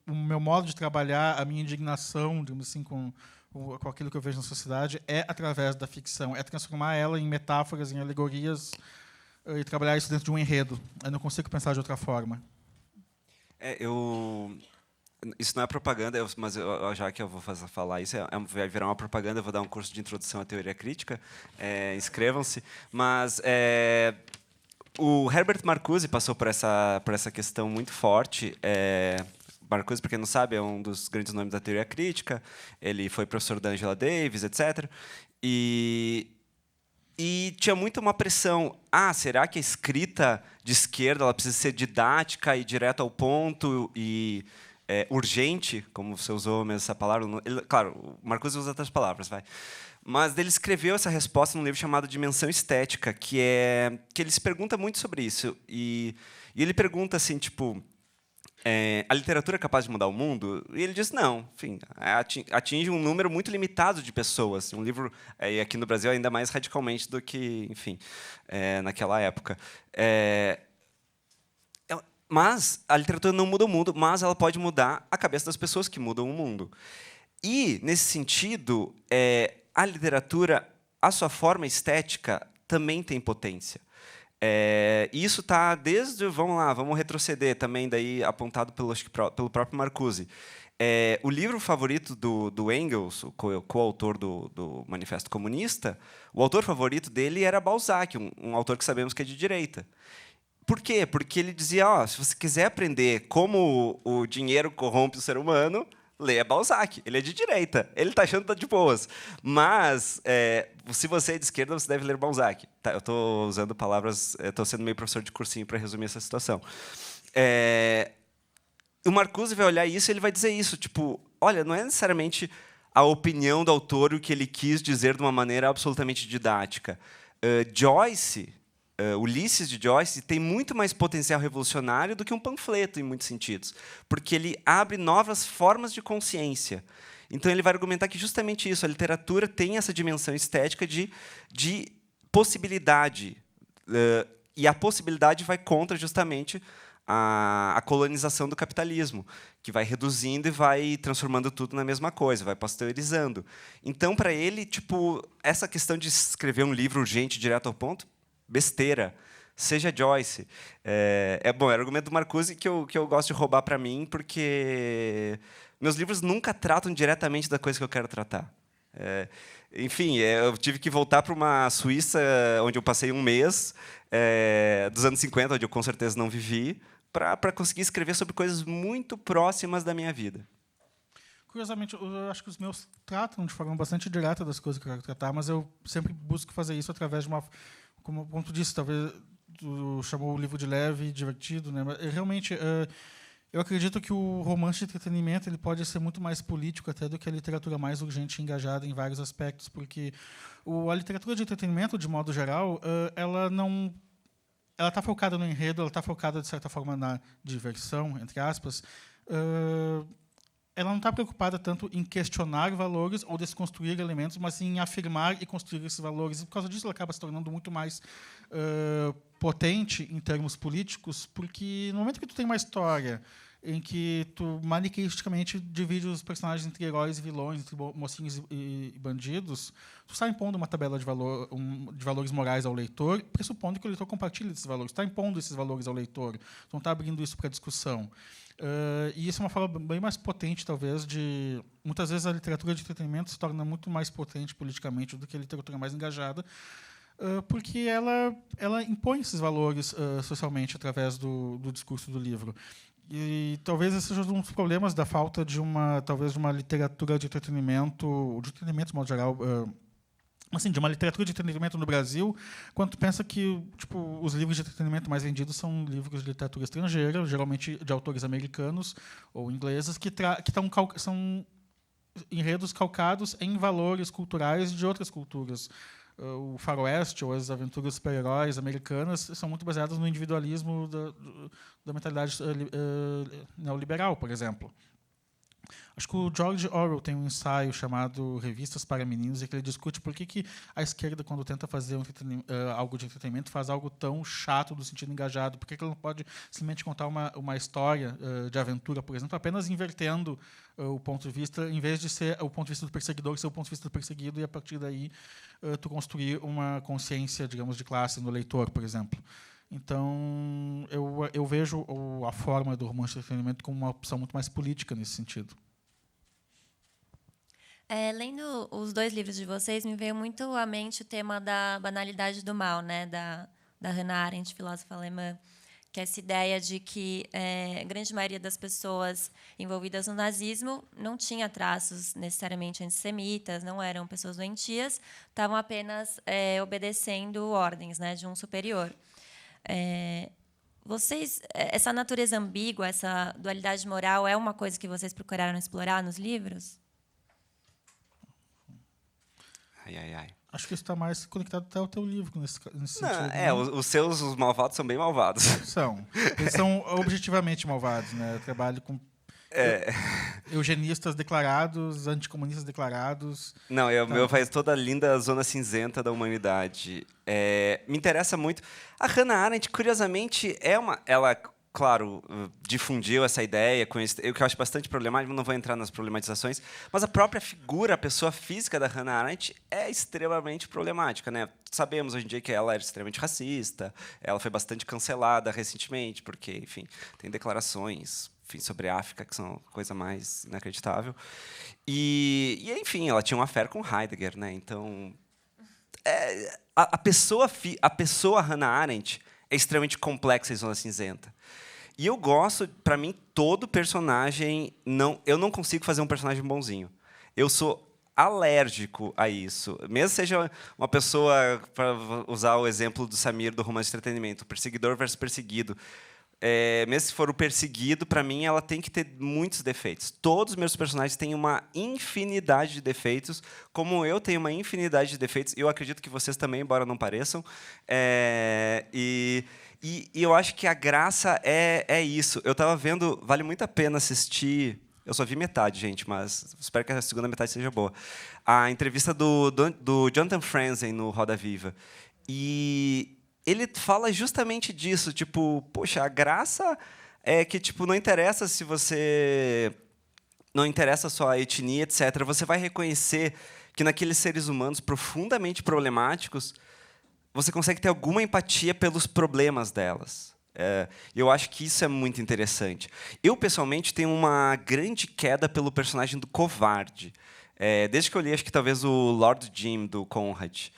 o meu modo de trabalhar, a minha indignação, digamos assim, com aquilo que eu vejo na sociedade, é através da ficção, é transformar ela em metáforas, em alegorias, e trabalhar isso dentro de um enredo. Eu não consigo pensar de outra forma. Isso não é propaganda, mas já que eu vou falar isso, vai virar uma propaganda, eu vou dar um curso de introdução à teoria crítica, inscrevam-se. Mas o Herbert Marcuse passou por essa questão muito forte. Marcuse, para quem não sabe, é um dos grandes nomes da teoria crítica. Ele foi professor da Angela Davis, etc. E tinha muito uma pressão. Será que a escrita de esquerda ela precisa ser didática e direta ao ponto e urgente, como você usou mesmo essa palavra? Claro, o Marcuse usa outras palavras, vai. Mas ele escreveu essa resposta num livro chamado Dimensão Estética, que ele se pergunta muito sobre isso. E ele pergunta assim, tipo... a literatura é capaz de mudar o mundo? E ele diz não, enfim, atinge um número muito limitado de pessoas. Um livro, e aqui no Brasil, ainda mais radicalmente do que, enfim, naquela época. Mas a literatura não muda o mundo, mas ela pode mudar a cabeça das pessoas que mudam o mundo. E, nesse sentido, a literatura, a sua forma estética, também tem potência. Isso está desde... Vamos retroceder também, daí apontado pelo próprio Marcuse. O livro favorito do Engels, o coautor do Manifesto Comunista, o autor favorito dele era Balzac, um autor que sabemos que é de direita. Por quê? Porque ele dizia, se você quiser aprender como o dinheiro corrompe o ser humano, leia Balzac. Ele é de direita, ele está achando que está de boas. Mas, se você é de esquerda, você deve ler Balzac. Tá, eu estou usando palavras, estou sendo meio professor de cursinho para resumir essa situação. O Marcuse vai olhar isso e ele vai dizer isso, tipo, olha, não é necessariamente a opinião do autor o que ele quis dizer de uma maneira absolutamente didática. Joyce, Ulisses de Joyce, tem muito mais potencial revolucionário do que um panfleto, em muitos sentidos, porque ele abre novas formas de consciência. Então, ele vai argumentar que justamente isso, a literatura tem essa dimensão estética de possibilidade, e a possibilidade vai contra, justamente, a colonização do capitalismo, que vai reduzindo e vai transformando tudo na mesma coisa, vai pasteurizando. Então, para ele, tipo, essa questão de escrever um livro urgente, direto ao ponto, besteira. Seja Joyce. Bom, é o argumento do Marcuse que eu gosto de roubar para mim, porque meus livros nunca tratam diretamente da coisa que eu quero tratar. Enfim, eu tive que voltar para uma Suíça, onde eu passei um mês, dos anos 50, onde eu com certeza não vivi, para conseguir escrever sobre coisas muito próximas da minha vida. Curiosamente, eu acho que os meus tratam de forma bastante direta das coisas que eu quero tratar, mas eu sempre busco fazer isso através de uma... Como tu disse, talvez tu chamou o livro de leve e divertido, né? Mas, realmente, eu acredito que o romance de entretenimento ele pode ser muito mais político até do que a literatura mais urgente e engajada em vários aspectos, porque a literatura de entretenimento, de modo geral, ela não... Ela está focada no enredo, ela está focada, de certa forma, na diversão, entre aspas. Ela não está preocupada tanto em questionar valores ou desconstruir elementos, mas sim em afirmar e construir esses valores. E, por causa disso, ela acaba se tornando muito mais potente em termos políticos, porque no momento que tu tem uma história em que tu maniqueisticamente divide os personagens entre heróis e vilões, entre mocinhos e bandidos, tu está impondo uma tabela de valores morais ao leitor, pressupondo que o leitor compartilha esses valores. Tu está impondo esses valores ao leitor. Tu não está abrindo isso para discussão. E isso é uma forma bem mais potente, talvez, de... Muitas vezes a literatura de entretenimento se torna muito mais potente politicamente do que a literatura mais engajada, porque ela impõe esses valores socialmente através do discurso do livro. E talvez esse seja um dos problemas da falta de uma literatura de entretenimento de modo geral, assim, de uma literatura de entretenimento no Brasil, quando tu pensa que, tipo, os livros de entretenimento mais vendidos são livros de literatura estrangeira, geralmente de autores americanos ou ingleses, que são enredos calcados em valores culturais de outras culturas. O faroeste ou as aventuras super-heróis americanas são muito baseadas no individualismo da mentalidade neoliberal, por exemplo. Acho que o George Orwell tem um ensaio chamado Revistas para Meninos, em que ele discute por que a esquerda, quando tenta fazer algo de entretenimento, faz algo tão chato do sentido engajado. Por que ela não pode simplesmente contar uma história de aventura, por exemplo, apenas invertendo o ponto de vista, em vez de ser o ponto de vista do perseguidor, ser o ponto de vista do perseguido, e a partir daí tu construir uma consciência, digamos, de classe no leitor, por exemplo. Então, eu vejo a forma do romance de entretenimento como uma opção muito mais política nesse sentido. Lendo os dois livros de vocês, me veio muito à mente o tema da banalidade do mal, né, da Hannah Arendt, filósofa alemã, que é essa ideia de que a grande maioria das pessoas envolvidas no nazismo não tinha traços necessariamente antissemitas, não eram pessoas doentias, estavam apenas obedecendo ordens, né, de um superior. Essa natureza ambígua, essa dualidade moral, é uma coisa que vocês procuraram explorar nos livros? Ai. Acho que isso está mais conectado até ao teu livro nesse sentido. Os malvados são bem malvados. Eles são objetivamente malvados, né? Eu trabalho com eugenistas declarados, anticomunistas declarados. Não, o meu faz toda a linda zona cinzenta da humanidade. Me interessa muito. A Hannah Arendt, curiosamente, ela, claro, difundiu essa ideia, o que eu acho bastante problemático, não vou entrar nas problematizações, mas a própria figura, a pessoa física da Hannah Arendt é extremamente problemática, né? Sabemos hoje em dia que ela era extremamente racista, ela foi bastante cancelada recentemente, porque, enfim, tem declarações sobre a África que são a coisa mais inacreditável. E enfim, ela tinha uma affair com Heidegger, né? Então, a pessoa Hannah Arendt é extremamente complexa e zona cinzenta. E eu gosto, para mim, todo personagem... eu não consigo fazer um personagem bonzinho. Eu sou alérgico a isso. Mesmo seja uma pessoa, para usar o exemplo do Samir, do romance de entretenimento, perseguidor versus perseguido. Mesmo se for o perseguido, para mim, ela tem que ter muitos defeitos. Todos os meus personagens têm uma infinidade de defeitos, como eu tenho uma infinidade de defeitos. Eu acredito que vocês também, embora não pareçam. E eu acho que a graça é isso. Eu estava vendo, vale muito a pena assistir. Eu só vi metade, gente, mas espero que a segunda metade seja boa. A entrevista do Jonathan Franzen no Roda Viva. E ele fala justamente disso, tipo, poxa, a graça é que tipo não interessa se você não interessa só a etnia, etc. Você vai reconhecer que naqueles seres humanos profundamente problemáticos você consegue ter alguma empatia pelos problemas delas. Eu acho que isso é muito interessante. Eu, pessoalmente, tenho uma grande queda pelo personagem do covarde. Desde que eu li, acho que talvez o Lord Jim, do Conrad.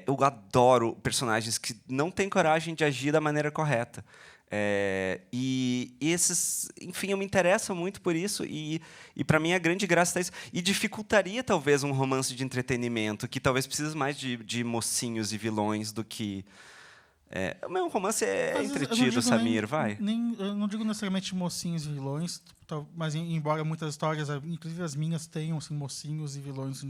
Eu adoro personagens que não têm coragem de agir da maneira correta. E esses, enfim, eu me interesso muito por isso e para mim a grande graça é isso. E dificultaria talvez um romance de entretenimento que talvez precise mais de mocinhos e vilões do que o meu romance entretido, Samir, vai. Eu não digo necessariamente mocinhos e vilões, mas embora muitas histórias, inclusive as minhas, tenham assim, mocinhos e vilões,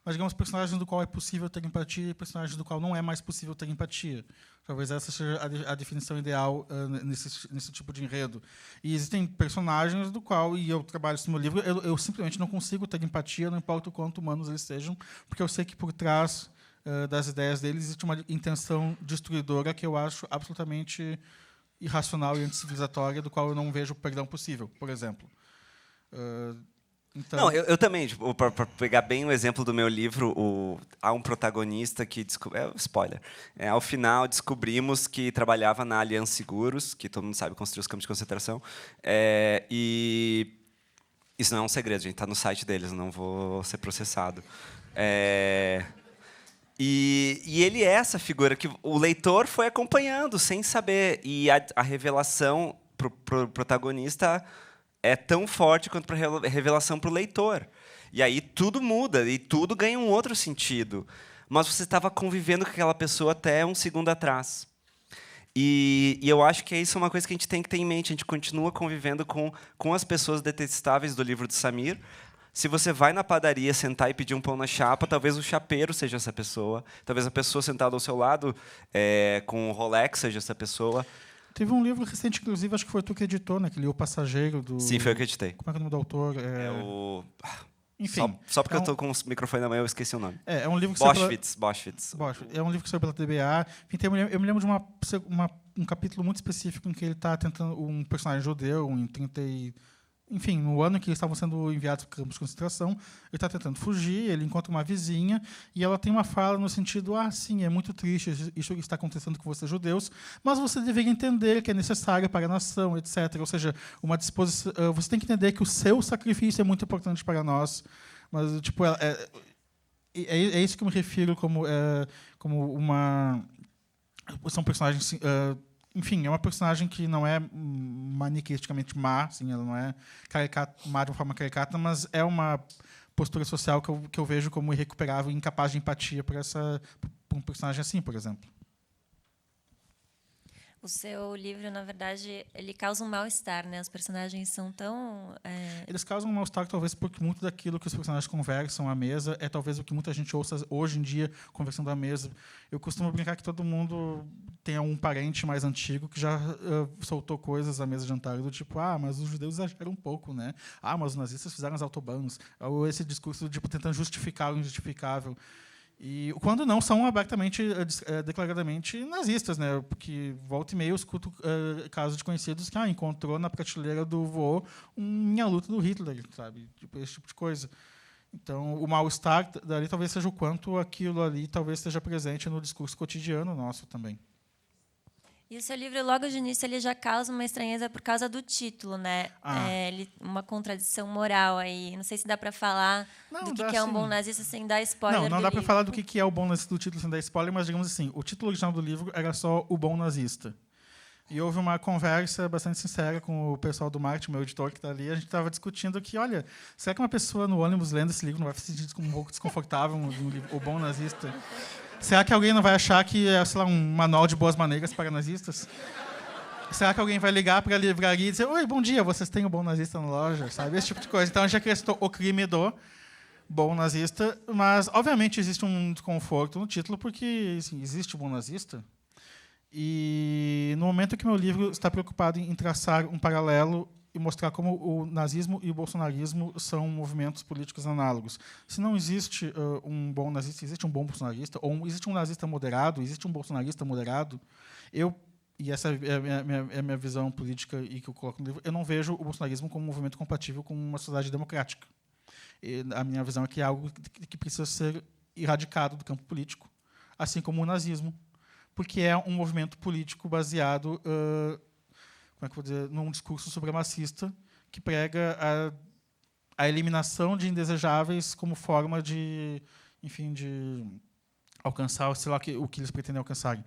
mas digamos personagens do qual é possível ter empatia e personagens do qual não é mais possível ter empatia. Talvez essa seja a definição ideal nesse tipo de enredo. E existem personagens do qual, e eu trabalho isso no meu livro, eu simplesmente não consigo ter empatia, não importa o quanto humanos eles sejam, porque eu sei que por trás das ideias deles existe uma intenção destruidora que eu acho absolutamente irracional e anticivilizatória, do qual eu não vejo perdão possível, por exemplo. Então... Não, eu também, tipo, para pegar bem o exemplo do meu livro, há um protagonista que spoiler. Ao final descobrimos que trabalhava na Aliança Seguros, que todo mundo sabe construir os campos de concentração, e isso não é um segredo, gente, está no site deles, não vou ser processado. E ele é essa figura que o leitor foi acompanhando sem saber, e a revelação pro protagonista é tão forte quanto a revelação para o leitor. E aí tudo muda, e tudo ganha um outro sentido. Mas você estava convivendo com aquela pessoa até um segundo atrás. E eu acho que isso é uma coisa que a gente tem que ter em mente. A gente continua convivendo com as pessoas detestáveis do livro do Samir. Se você vai na padaria sentar e pedir um pão na chapa, talvez o chapeiro seja essa pessoa. Talvez a pessoa sentada ao seu lado com o Rolex seja essa pessoa. Teve um livro recente, inclusive, acho que foi tu que editou, né? Aquele O Passageiro do... Sim, foi eu que editei. Como é que é o nome do autor? Enfim. Só porque eu estou com o microfone na mão, eu esqueci o nome. É um livro que Boschwitz. É um livro que saiu pela TBA. Enfim, eu me lembro de um capítulo muito específico em que ele está tentando... Um personagem judeu, enfim, no ano em que eles estavam sendo enviados para campos de concentração, ele está tentando fugir, ele encontra uma vizinha, e ela tem uma fala no sentido, sim, é muito triste isso que está acontecendo com vocês judeus, mas você deveria entender que é necessário para a nação, etc. Ou seja, uma disposição, você tem que entender que o seu sacrifício é muito importante para nós. Mas, tipo, é isso que eu me refiro como uma... São personagens... Enfim, é uma personagem que não é maniqueisticamente má, assim, ela não é má de uma forma caricata, mas é uma postura social que eu vejo como irrecuperável e incapaz de empatia por um personagem assim, por exemplo. O seu livro, na verdade, ele causa um mal-estar, né? Os personagens são tão... Eles causam um mal-estar, talvez, porque muito daquilo que os personagens conversam à mesa é talvez o que muita gente ouça hoje em dia conversando à mesa. Eu costumo brincar que todo mundo tem um parente mais antigo que já soltou coisas à mesa de jantar do tipo, mas os judeus exageram um pouco, né? Mas os nazistas fizeram os autobanos. Ou esse discurso tipo, tentando justificar o injustificável. E quando não são abertamente, declaradamente nazistas, né? Porque volta e meia eu escuto casos de conhecidos que encontrou na prateleira do vô minha luta do Hitler, sabe? Tipo, esse tipo de coisa. Então, o mal-estar dali talvez seja o quanto aquilo ali talvez esteja presente no discurso cotidiano nosso também. E o seu livro, logo de início, ele já causa uma estranheza por causa do título, né? Uma contradição moral aí. Não sei se dá para falar do que é um bom nazista sem dar spoiler. Não dá para falar do que é o bom nazista do título sem dar spoiler, mas digamos assim, o título original do livro era só O Bom Nazista. E houve uma conversa bastante sincera com o pessoal do marketing, meu editor que está ali. A gente estava discutindo que, olha, será que uma pessoa no ônibus lendo esse livro não vai se sentir um pouco desconfortável no livro O Bom Nazista? Será que alguém não vai achar que é, sei lá, um manual de boas maneiras para nazistas? Será que alguém vai ligar para a livraria e dizer: oi, bom dia, vocês têm o Bom Nazista na loja? Sabe? Esse tipo de coisa. Então, a gente acrescentou o crime do Bom Nazista, mas, obviamente, existe um desconforto no título, porque assim, existe o Bom Nazista. E no momento que meu livro está preocupado em traçar um paralelo e mostrar como o nazismo e o bolsonarismo são movimentos políticos análogos. Se não existe um bom nazista, existe um bom bolsonarista, ou existe um nazista moderado, existe um bolsonarista moderado, e essa é a minha visão política e que eu coloco no livro, eu não vejo o bolsonarismo como um movimento compatível com uma sociedade democrática. E a minha visão é que é algo que precisa ser erradicado do campo político, assim como o nazismo, porque é um movimento político baseado como é que eu vou dizer, num discurso supremacista que prega a eliminação de indesejáveis como forma de, enfim, de alcançar, sei lá, o que eles pretendem alcançarem.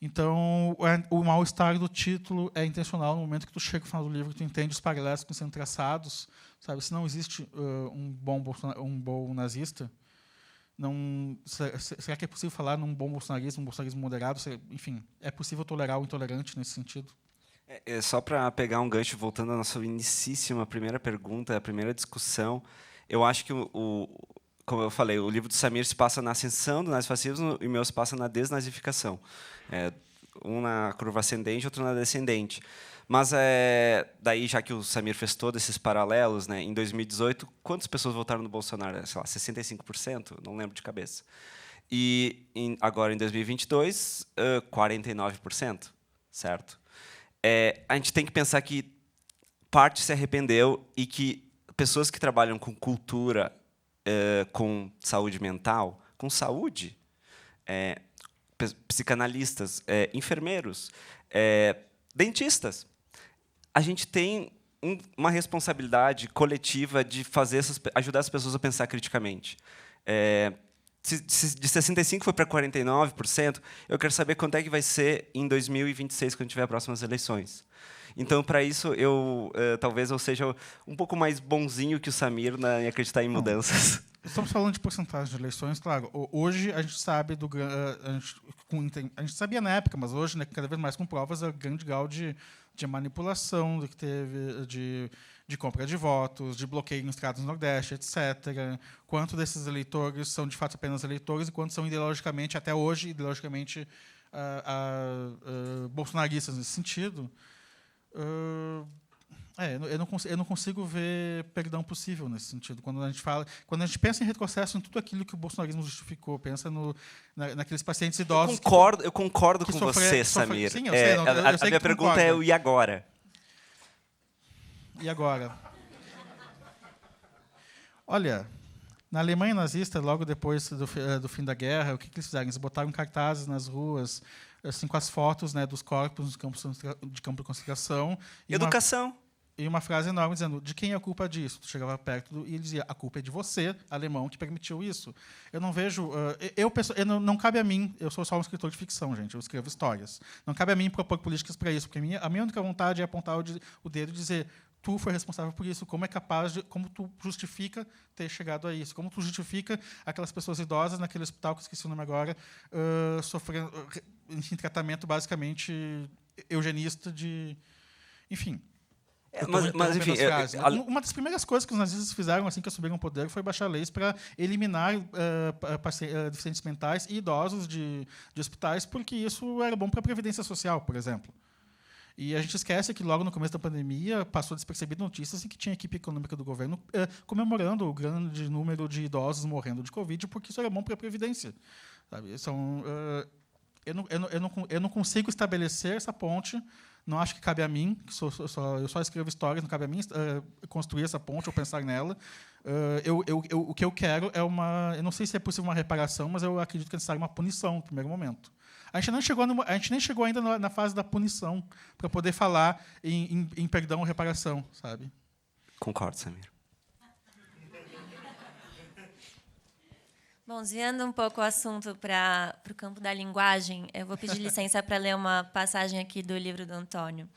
Então, o mal-estar do título é intencional no momento que tu chega no final do livro, tu entende os paralelos que estão sendo traçados, sabe? Se não existe um bom nazista, será que é possível falar num bom bolsonarismo, um bolsonarismo moderado? Enfim, é possível tolerar o intolerante nesse sentido? Só para pegar um gancho, voltando à nossa inicíssima primeira pergunta, a primeira discussão, eu acho que, como eu falei, o livro do Samir se passa na ascensão do nazifascismo e o meu se passa na desnazificação. Um na curva ascendente, outro na descendente. Mas, daí, já que o Samir fez todos esses paralelos, né, em 2018, quantas pessoas votaram no Bolsonaro? Sei lá, 65%? Não lembro de cabeça. E, agora, em 2022, 49%, certo? A gente tem que pensar que parte se arrependeu e que pessoas que trabalham com cultura, com saúde mental, com saúde, psicanalistas, enfermeiros, dentistas, a gente tem uma responsabilidade coletiva de ajudar as pessoas a pensar criticamente. Se de 65% foi para 49%, eu quero saber quanto é que vai ser em 2026, quando tiver as próximas eleições. Então, para isso, talvez eu seja um pouco mais bonzinho que o Samir em acreditar em mudanças. Estamos falando de porcentagem de eleições, claro. Hoje a gente sabe a gente sabia na época, mas hoje, né, cada vez mais com provas, o grande grau de manipulação que teve, de compra de votos, de bloqueio em estados do Nordeste, etc. Quanto desses eleitores são, de fato, apenas eleitores e quantos são, ideologicamente, até hoje, ideologicamente, bolsonaristas nesse sentido. Eu não consigo ver perdão possível nesse sentido. Quando a gente pensa em retrocesso em tudo aquilo que o bolsonarismo justificou, pensa naqueles pacientes idosos. Eu concordo com você, Samir. Sim, eu sei. A minha pergunta é o e agora? E agora? Olha, na Alemanha nazista, logo depois do fim da guerra, o que eles fizeram? Eles botaram cartazes nas ruas, assim, com as fotos, né, dos corpos de campo de concentração. Educação. E uma frase enorme dizendo: de quem é a culpa disso? Tu chegava perto e ele dizia: a culpa é de você, alemão, que permitiu isso. Eu não vejo... não cabe a mim, eu sou só um escritor de ficção, gente, eu escrevo histórias. Não cabe a mim propor políticas para isso, porque a minha única vontade é apontar o dedo e dizer: tu foi responsável por isso, como tu justifica ter chegado a isso, como tu justifica aquelas pessoas idosas naquele hospital, que eu esqueci o nome agora, sofrendo em tratamento basicamente eugenista enfim... Mas enfim, uma das primeiras coisas que os nazistas fizeram assim que assumiram o poder foi baixar leis para eliminar deficientes mentais e idosos de hospitais, porque isso era bom para a previdência social, por exemplo. E a gente esquece que logo no começo da pandemia passou despercebido notícias em que tinha equipe econômica do governo comemorando o grande número de idosos morrendo de Covid, porque isso era bom para a previdência. Sabe? Eu não consigo estabelecer essa ponte. Não acho que cabe a mim, que eu só escrevo histórias, não cabe a mim construir essa ponte ou pensar nela. O que eu quero é eu não sei se é possível uma reparação, mas eu acredito que é necessário uma punição no primeiro momento. A gente nem chegou ainda na fase da punição para poder falar em perdão ou reparação, sabe? Concordo, Samir. Bom, desviando um pouco o assunto para o campo da linguagem, eu vou pedir licença para ler uma passagem aqui do livro do Antônio.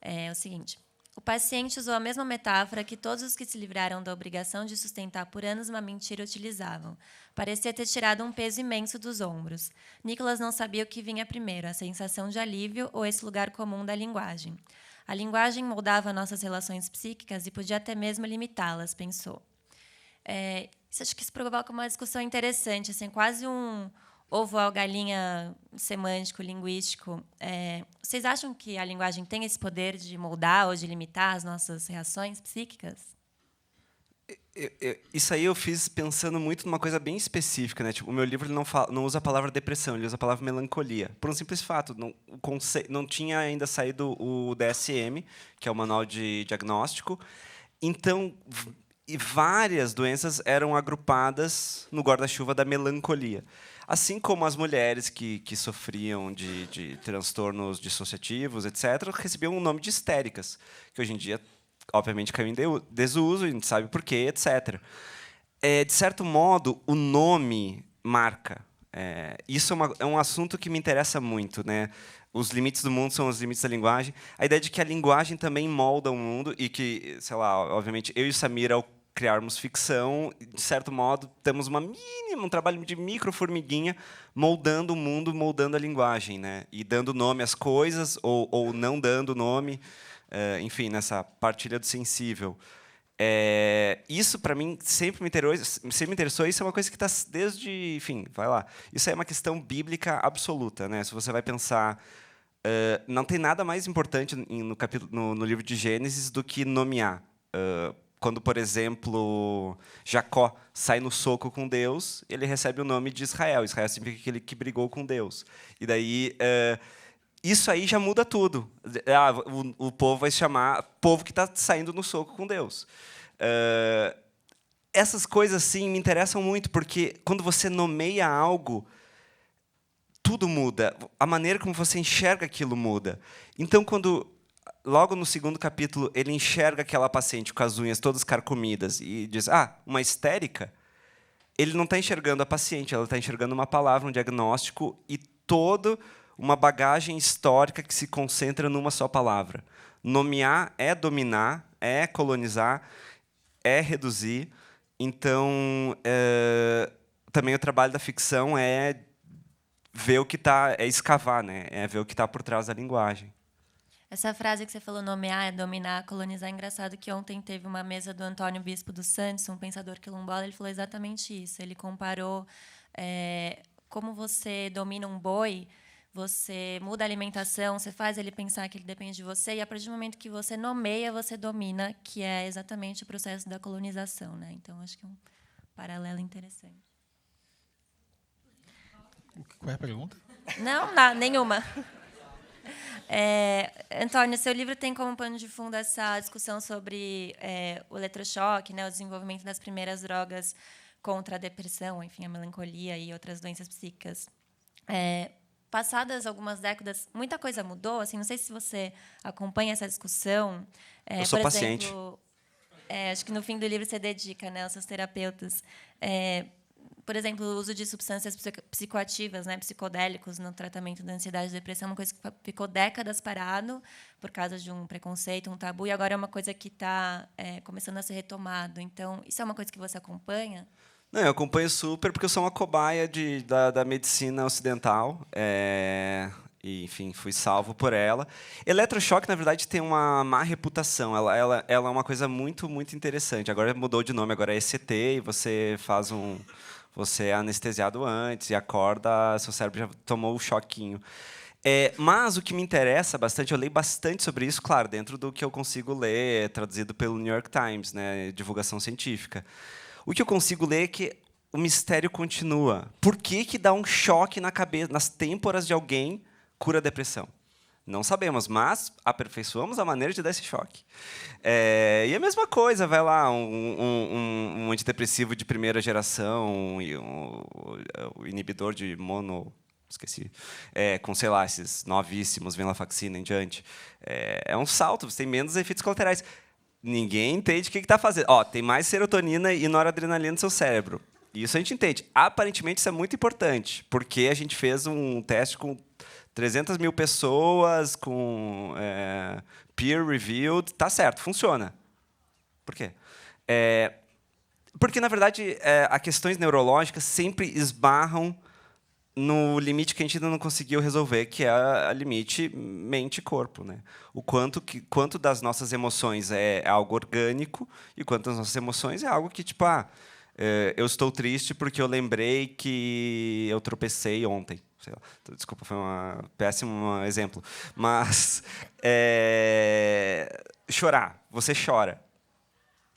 É o seguinte: o paciente usou a mesma metáfora que todos os que se livraram da obrigação de sustentar por anos uma mentira utilizavam. Parecia ter tirado um peso imenso dos ombros. Nicholas não sabia o que vinha primeiro, a sensação de alívio ou esse lugar comum da linguagem. A linguagem moldava nossas relações psíquicas e podia até mesmo limitá-las, pensou. Acho que isso provoca uma discussão interessante, assim, quase um ovo ao galinha semântico, linguístico. Vocês acham que a linguagem tem esse poder de moldar ou de limitar as nossas reações psíquicas? Isso aí eu fiz pensando muito numa coisa bem específica, né? Tipo, o meu livro ele não usa a palavra depressão, ele usa a palavra melancolia. Por um simples fato, não tinha ainda saído o DSM, que é o Manual de Diagnóstico. Então, várias doenças eram agrupadas no guarda-chuva da melancolia. Assim como as mulheres que sofriam de transtornos dissociativos, etc., recebiam o nome de histéricas, que hoje em dia, obviamente, caiu em desuso, a gente sabe por quê, etc. De certo modo, o nome marca. Isso é um assunto que me interessa muito, né? Os limites do mundo são os limites da linguagem. A ideia de que a linguagem também molda o mundo e que, sei lá, obviamente, eu e o Samir, ao criarmos ficção, de certo modo, temos um trabalho de micro-formiguinha moldando o mundo, moldando a linguagem, né? E dando nome às coisas ou não dando nome, enfim, nessa partilha do sensível. Isso, para mim, sempre me interessou. Isso é uma coisa que está desde... Enfim, vai lá. Isso é uma questão bíblica absoluta, né? Se você vai pensar... não tem nada mais importante no livro de Gênesis do que nomear. Quando, por exemplo, Jacó sai no soco com Deus, ele recebe o nome de Israel. Israel significa aquele que brigou com Deus. E daí, isso aí já muda tudo. O povo vai se chamar povo que está saindo no soco com Deus. Essas coisas, sim, me interessam muito, porque quando você nomeia algo, tudo muda. A maneira como você enxerga aquilo muda. Então, quando... Logo no segundo capítulo, ele enxerga aquela paciente com as unhas todas carcomidas e diz, uma histérica. Ele não está enxergando a paciente, ela está enxergando uma palavra, um diagnóstico e toda uma bagagem histórica que se concentra numa só palavra. Nomear é dominar, é colonizar, é reduzir. Então, também o trabalho da ficção é ver o que está, é escavar, né? É ver o que está por trás da linguagem. Essa frase que você falou, nomear é dominar, colonizar, é engraçado que ontem teve uma mesa do Antônio Bispo dos Santos, um pensador quilombola, ele falou exatamente isso. Ele comparou como você domina um boi, você muda a alimentação, você faz ele pensar que ele depende de você, e a partir do momento que você nomeia, você domina, que é exatamente o processo da colonização, né? Então, acho que é um paralelo interessante. Qual é a pergunta? Não, nenhuma. Antônio, seu livro tem como pano de fundo essa discussão sobre o eletrochoque, né, o desenvolvimento das primeiras drogas contra a depressão, enfim, a melancolia e outras doenças psíquicas. Passadas algumas décadas, muita coisa mudou. Assim, não sei se você acompanha essa discussão. Eu sou paciente. Acho que no fim do livro você dedica, né, aos seus terapeutas. Por exemplo, o uso de substâncias psicoativas, né, psicodélicos, no tratamento da ansiedade e depressão, é uma coisa que ficou décadas parado por causa de um preconceito, um tabu, e agora é uma coisa que está começando a ser retomado. Então, isso é uma coisa que você acompanha? Não, eu acompanho super, porque eu sou uma cobaia da medicina ocidental. E, enfim, fui salvo por ela. Eletrochoque, na verdade, tem uma má reputação. Ela é uma coisa muito, muito interessante. Agora mudou de nome, agora é ECT, e você faz Você é anestesiado antes e acorda, seu cérebro já tomou o choquinho. Mas o que me interessa bastante, eu leio bastante sobre isso, claro, dentro do que eu consigo ler, traduzido pelo New York Times, né, divulgação científica. O que eu consigo ler é que o mistério continua. Por que dá um choque na cabeça, nas têmporas de alguém, cura a depressão? Não sabemos, mas aperfeiçoamos a maneira de dar esse choque. E a mesma coisa, vai lá, um antidepressivo de primeira geração, o inibidor de esqueci, com, sei lá, esses novíssimos, venlafaxina em diante. É um salto, você tem menos efeitos colaterais. Ninguém entende o que está fazendo. Tem mais serotonina e noradrenalina no seu cérebro. Isso a gente entende. Aparentemente, isso é muito importante, porque a gente fez um teste com 300 mil pessoas, com peer-reviewed. Tá certo, funciona. Por quê? Porque, na verdade, as questões neurológicas sempre esbarram no limite que a gente ainda não conseguiu resolver, que é a limite mente e corpo, né? O quanto das nossas emoções é algo orgânico e quanto das nossas emoções é algo que, tipo, eu estou triste porque eu lembrei que eu tropecei ontem. Sei lá. Desculpa, foi um péssimo exemplo. Mas chorar, você chora.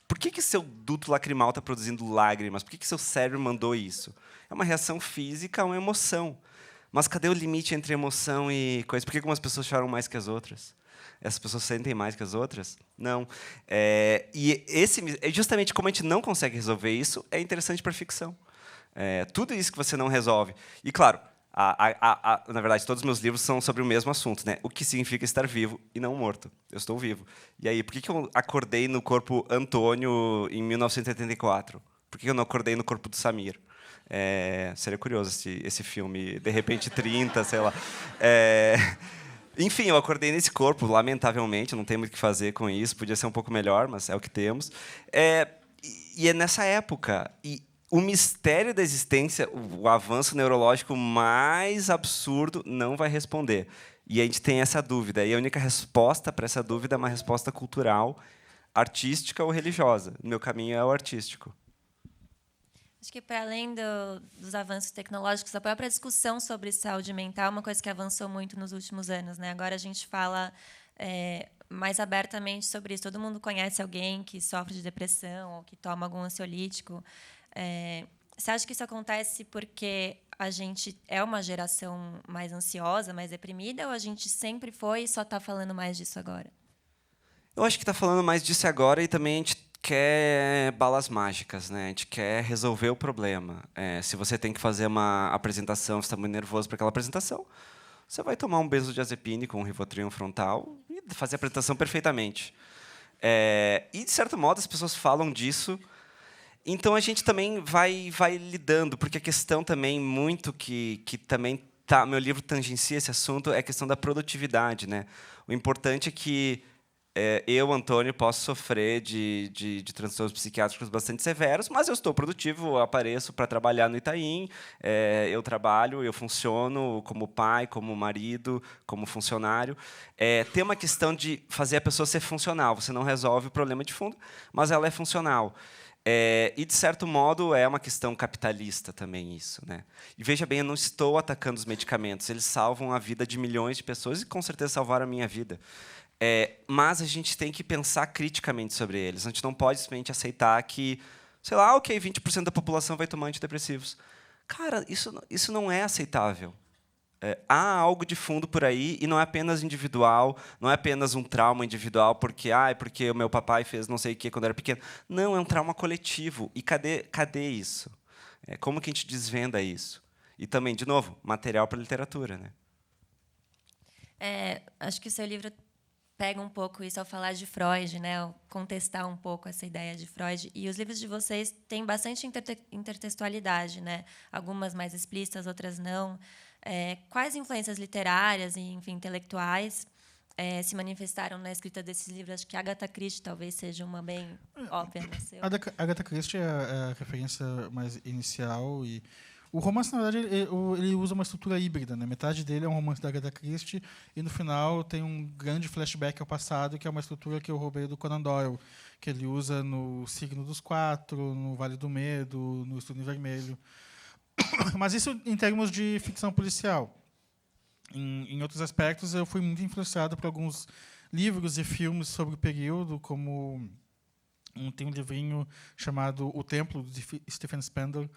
Por que seu duto lacrimal está produzindo lágrimas? Por que seu cérebro mandou isso? É uma reação física, uma emoção. Mas cadê o limite entre emoção e coisa? Por que algumas pessoas choram mais que as outras? Essas pessoas sentem mais que as outras? Não. E justamente como a gente não consegue resolver isso, é interessante para a ficção. Tudo isso que você não resolve. E, claro, na verdade, todos os meus livros são sobre o mesmo assunto, né? O que significa estar vivo e não morto. Eu estou vivo. E aí, por que eu acordei no corpo Antônio em 1984? Por que eu não acordei no corpo do Samir? Seria curioso esse filme, de repente 30, sei lá. Enfim, eu acordei nesse corpo, lamentavelmente, não tem muito o que fazer com isso, podia ser um pouco melhor, mas é o que temos. E é nessa época. E o mistério da existência, o avanço neurológico mais absurdo, não vai responder. E a gente tem essa dúvida. E a única resposta para essa dúvida é uma resposta cultural, artística ou religiosa. O meu caminho é o artístico. Acho que, para além dos avanços tecnológicos, a própria discussão sobre saúde mental é uma coisa que avançou muito nos últimos anos, né? Agora a gente fala mais abertamente sobre isso. Todo mundo conhece alguém que sofre de depressão ou que toma algum ansiolítico. Você acha que isso acontece porque a gente é uma geração mais ansiosa, mais deprimida, ou a gente sempre foi e só está falando mais disso agora? Eu acho que está falando mais disso agora e também a gente quer balas mágicas, né? A gente quer resolver o problema. Se você tem que fazer uma apresentação, você está muito nervoso para aquela apresentação, você vai tomar um benzodiazepine com um Rivotril frontal e fazer a apresentação perfeitamente. E, de certo modo, as pessoas falam disso. Então, a gente também vai lidando, porque a questão também muito que também meu livro tangencia esse assunto é a questão da produtividade, né? O importante é que eu, Antônio, posso sofrer de transtornos psiquiátricos bastante severos, mas eu estou produtivo, eu apareço para trabalhar no Itaim, eu trabalho, eu funciono como pai, como marido, como funcionário. Tem uma questão de fazer a pessoa ser funcional. Você não resolve o problema de fundo, mas ela é funcional. E, de certo modo, é uma questão capitalista também isso, né? E veja bem, eu não estou atacando os medicamentos. Eles salvam a vida de milhões de pessoas e, com certeza, salvaram a minha vida. Mas a gente tem que pensar criticamente sobre eles. A gente não pode simplesmente aceitar que, sei lá, 20% da população vai tomar antidepressivos. Cara, isso não é aceitável. Há algo de fundo por aí e não é apenas individual, não é apenas um trauma individual porque o meu papai fez não sei o que quando era pequeno. Não, é um trauma coletivo. E cadê isso? Como que a gente desvenda isso? E também, de novo, material para literatura, né? Acho que o seu livro pega um pouco isso ao falar de Freud, né? Ao contestar um pouco essa ideia de Freud. E os livros de vocês têm bastante intertextualidade, né? Algumas mais explícitas, outras não. Quais influências literárias e, enfim, intelectuais se manifestaram na escrita desses livros? Acho que Agatha Christie talvez seja uma bem óbvia no seu. Agatha Christie é a referência mais inicial e o romance, na verdade, ele usa uma estrutura híbrida, né? Metade dele é um romance da Agatha Christie e, no final, tem um grande flashback ao passado, que é uma estrutura que eu roubei do Conan Doyle, que ele usa no Signo dos Quatro, no Vale do Medo, no Estudo em Vermelho. Mas isso em termos de ficção policial. Em outros aspectos, eu fui muito influenciado por alguns livros e filmes sobre o período, como tem um livrinho chamado O Templo, de Stephen Spengler,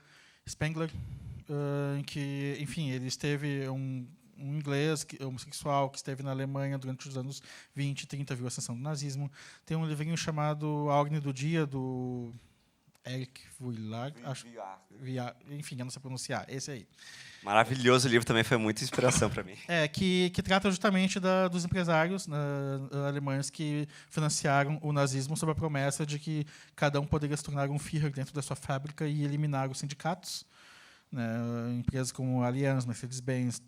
em que, enfim, ele esteve um inglês homossexual que esteve na Alemanha durante os anos 20 e 30, viu a ascensão do nazismo. Tem um livrinho chamado A Ordem do Dia, do Eric Vuillard, enfim, eu não sei pronunciar, esse aí. Maravilhoso, o livro também foi muita inspiração para mim. Que trata justamente dos empresários alemães que financiaram o nazismo sob a promessa de que cada um poderia se tornar um Führer dentro da sua fábrica e eliminar os sindicatos. Né, empresas como Allianz, Mercedes-Benz,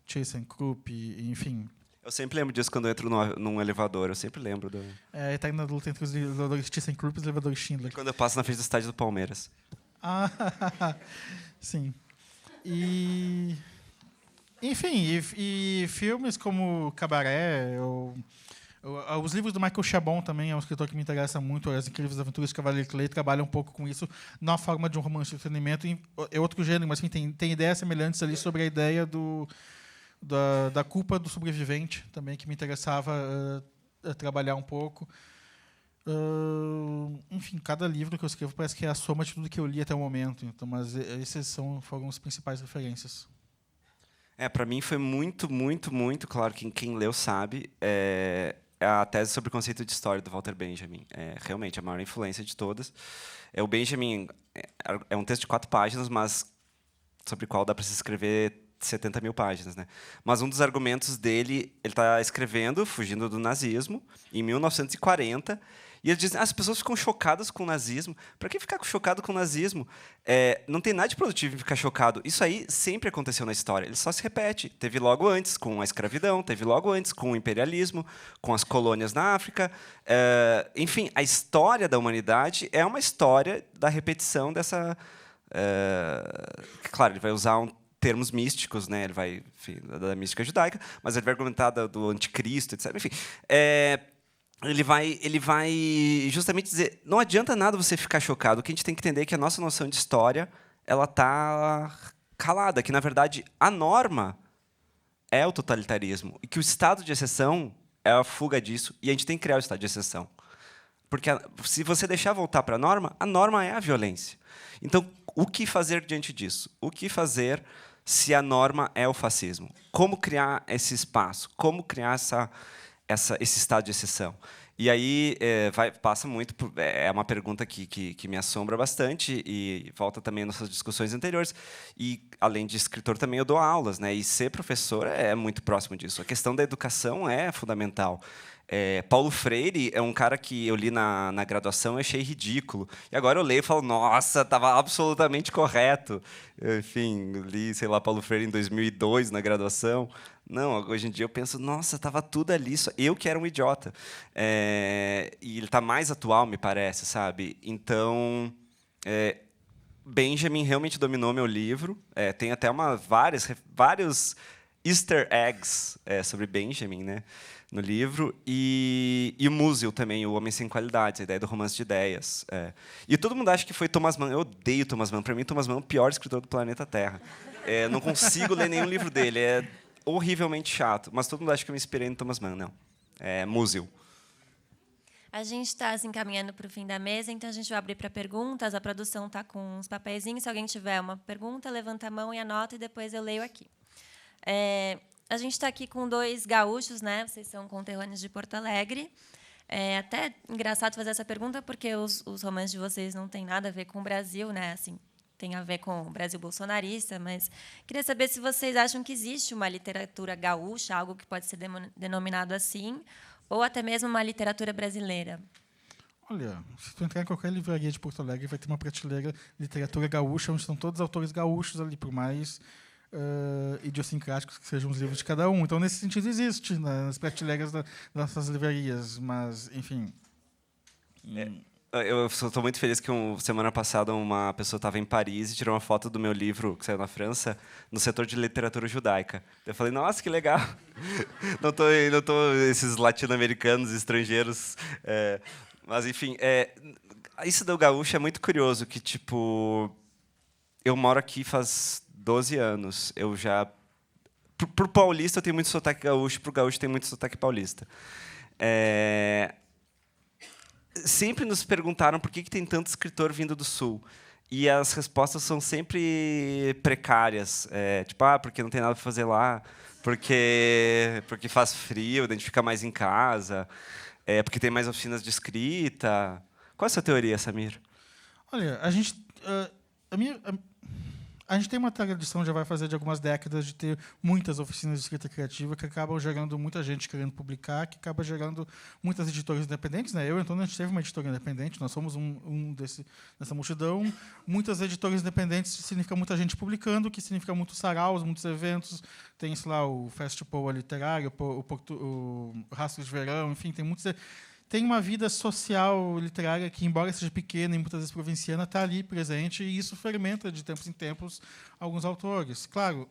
ThyssenKrupp, enfim. Eu sempre lembro disso quando eu entro num elevador, eu sempre lembro. Está na luta entre os elevadores ThyssenKrupp e os elevadores Schindler. Quando eu passo na frente do estádio do Palmeiras. Sim. Enfim, e filmes como Cabaré, os livros do Michael Chabon também é um escritor que me interessa muito. As Incríveis Aventuras de Cavaleiro Clay trabalha um pouco com isso na forma de um romance de entretenimento. É outro gênero, mas enfim, tem ideias semelhantes ali sobre a ideia da culpa do sobrevivente também, que me interessava trabalhar um pouco. Enfim, cada livro que eu escrevo parece que é a soma de tudo que eu li até o momento. Então, mas esses foram as principais referências. Para mim foi muito, muito, muito claro que quem leu sabe. A tese sobre o conceito de história do Walter Benjamin. É realmente a maior influência de todas. O Benjamin é um texto de 4 páginas, mas sobre o qual dá para se escrever 70 mil páginas, né? Mas um dos argumentos dele, ele está escrevendo, fugindo do nazismo, em 1940, e ele diz: as pessoas ficam chocadas com o nazismo. Para que ficar chocado com o nazismo? Não tem nada de produtivo em ficar chocado. Isso aí sempre aconteceu na história. Ele só se repete. Teve logo antes com a escravidão, teve logo antes com o imperialismo, com as colônias na África. Enfim, a história da humanidade é uma história da repetição dessa... Claro, ele vai usar termos místicos, né? Ele vai, enfim, da mística judaica, mas ele vai argumentar do anticristo, etc. Enfim, ele vai justamente dizer: não adianta nada você ficar chocado. O que a gente tem que entender é que a nossa noção de história ela está calada, que na verdade a norma é o totalitarismo e que o estado de exceção é a fuga disso, e a gente tem que criar o estado de exceção. Porque se você deixar voltar para a norma é a violência. Então, o que fazer diante disso? O que fazer se a norma é o fascismo? Como criar esse espaço? Como criar esse estado de exceção? E aí passa muito é uma pergunta que me assombra bastante e volta também nas nossas discussões anteriores. E além de escritor também eu dou aulas, né? E ser professor é muito próximo disso. A questão da educação é fundamental. Paulo Freire é um cara que eu li na graduação e achei ridículo. E agora eu leio e falo: nossa, estava absolutamente correto. Enfim, li, sei lá, Paulo Freire em 2002 na graduação. Não, hoje em dia eu penso: nossa, estava tudo ali, eu que era um idiota. E ele está mais atual, me parece, sabe? Então, Benjamin realmente dominou meu livro. Tem até vários easter eggs sobre Benjamin, né, no livro. E o Musil também, O Homem Sem Qualidades, a ideia do romance de ideias. E todo mundo acha que foi Thomas Mann. Eu odeio Thomas Mann. Para mim, Thomas Mann é o pior escritor do planeta Terra. Não consigo ler nenhum livro dele. É horrivelmente chato. Mas todo mundo acha que eu me inspirei no Thomas Mann. Não. Musil. A gente está se encaminhando para o fim da mesa, então a gente vai abrir para perguntas. A produção está com uns papeizinhos. Se alguém tiver uma pergunta, levanta a mão e anota, e depois eu leio aqui. A gente está aqui com 2 gaúchos, né? Vocês são conterrâneos de Porto Alegre. É até engraçado fazer essa pergunta, porque os romances de vocês não têm nada a ver com o Brasil, né? Assim, tem a ver com o Brasil bolsonarista, mas queria saber se vocês acham que existe uma literatura gaúcha, algo que pode ser denominado assim, ou até mesmo uma literatura brasileira. Olha, se tu entrar em qualquer livraria de Porto Alegre, vai ter uma prateleira literatura gaúcha, onde estão todos os autores gaúchos ali, por mais idiosincráticos que sejam os livros de cada um. Então, nesse sentido, existe nas prateleiras das nossas livrarias, mas, enfim... Eu estou muito feliz que semana passada uma pessoa estava em Paris e tirou uma foto do meu livro, que saiu na França, no setor de literatura judaica. Eu falei: nossa, que legal! Não tô esses latino-americanos, estrangeiros... mas, enfim, isso do gaúcho é muito curioso, que, tipo, eu moro aqui faz 12 anos. Eu já... Pro paulista eu tenho muito sotaque gaúcho, pro gaúcho tem muito sotaque paulista. Sempre nos perguntaram por que tem tanto escritor vindo do Sul. E as respostas são sempre precárias. Tipo, porque não tem nada para fazer lá, porque faz frio, a gente fica mais em casa, porque tem mais oficinas de escrita. Qual é a sua teoria, Samir? Olha, a gente tem uma tradição, já vai fazer de algumas décadas, de ter muitas oficinas de escrita criativa que acabam gerando muita gente querendo publicar, que acaba gerando muitas editoras independentes, né? Eu e o Antônio, a gente teve uma editora independente, nós somos dessa multidão. Muitas editoras independentes significa muita gente publicando, que significa muitos saraus, muitos eventos. Tem, sei lá, o Festival Literário, o Rastro de Verão, enfim, tem muitos... Tem uma vida social literária que, embora seja pequena e muitas vezes provinciana, está ali presente, e isso fermenta, de tempos em tempos, alguns autores. Claro,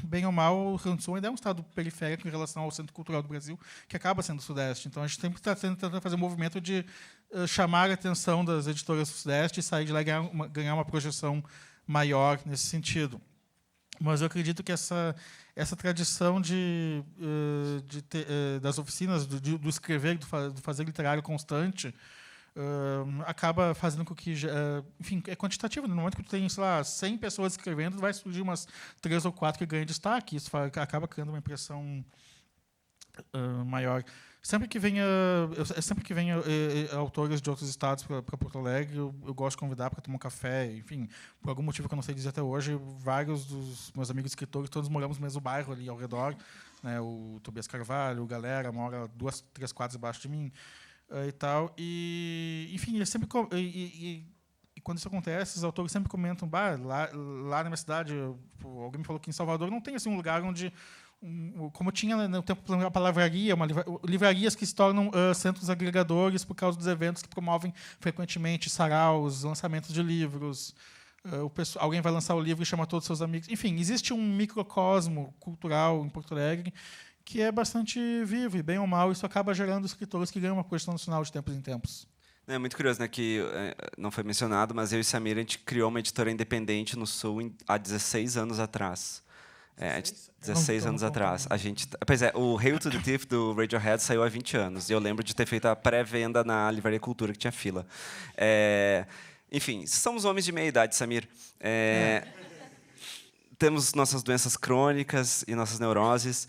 bem ou mal, o Rio Grande do Sul ainda é um estado periférico em relação ao centro cultural do Brasil, que acaba sendo o Sudeste. Então, a gente sempre está tentando fazer um movimento de chamar a atenção das editoras do Sudeste e sair de lá e ganhar uma projeção maior nesse sentido. Mas eu acredito que essa tradição das oficinas, do escrever, do fazer literário constante, acaba fazendo com que... enfim, é quantitativo. No momento que tu tem, sei lá, 100 pessoas escrevendo, vai surgir umas 3 ou 4 que ganham destaque. Isso acaba criando uma impressão maior. Sempre que venha autores de outros estados para Porto Alegre, eu gosto de convidar para tomar um café. Enfim, por algum motivo que eu não sei dizer até hoje, vários dos meus amigos escritores, todos moramos no mesmo bairro ali ao redor, né? O Tobias Carvalho, o Galera, mora 2, 3 quadras abaixo de mim e tal. E, enfim, eles sempre... E quando isso acontece, os autores sempre comentam, lá na minha cidade, alguém me falou que em Salvador não tem assim, um lugar onde... Como tinha no tempo a palavraria, livrarias que se tornam centros agregadores por causa dos eventos que promovem frequentemente saraus, lançamentos de livros. Alguém vai lançar o livro e chama todos os seus amigos. Enfim, existe um microcosmo cultural em Porto Alegre que é bastante vivo, e bem ou mal, isso acaba gerando escritores que ganham uma projeção nacional de tempos em tempos. É muito curioso, né, que não foi mencionado, mas eu e Samir, a gente criou uma editora independente no Sul há 16 anos atrás. 16 anos atrás. Pois é, o Hail to the Thief do Radiohead saiu há 20 anos. E eu lembro de ter feito a pré-venda na Livraria Cultura, que tinha fila. Enfim, somos homens de meia idade, Samir. Temos nossas doenças crônicas e nossas neuroses.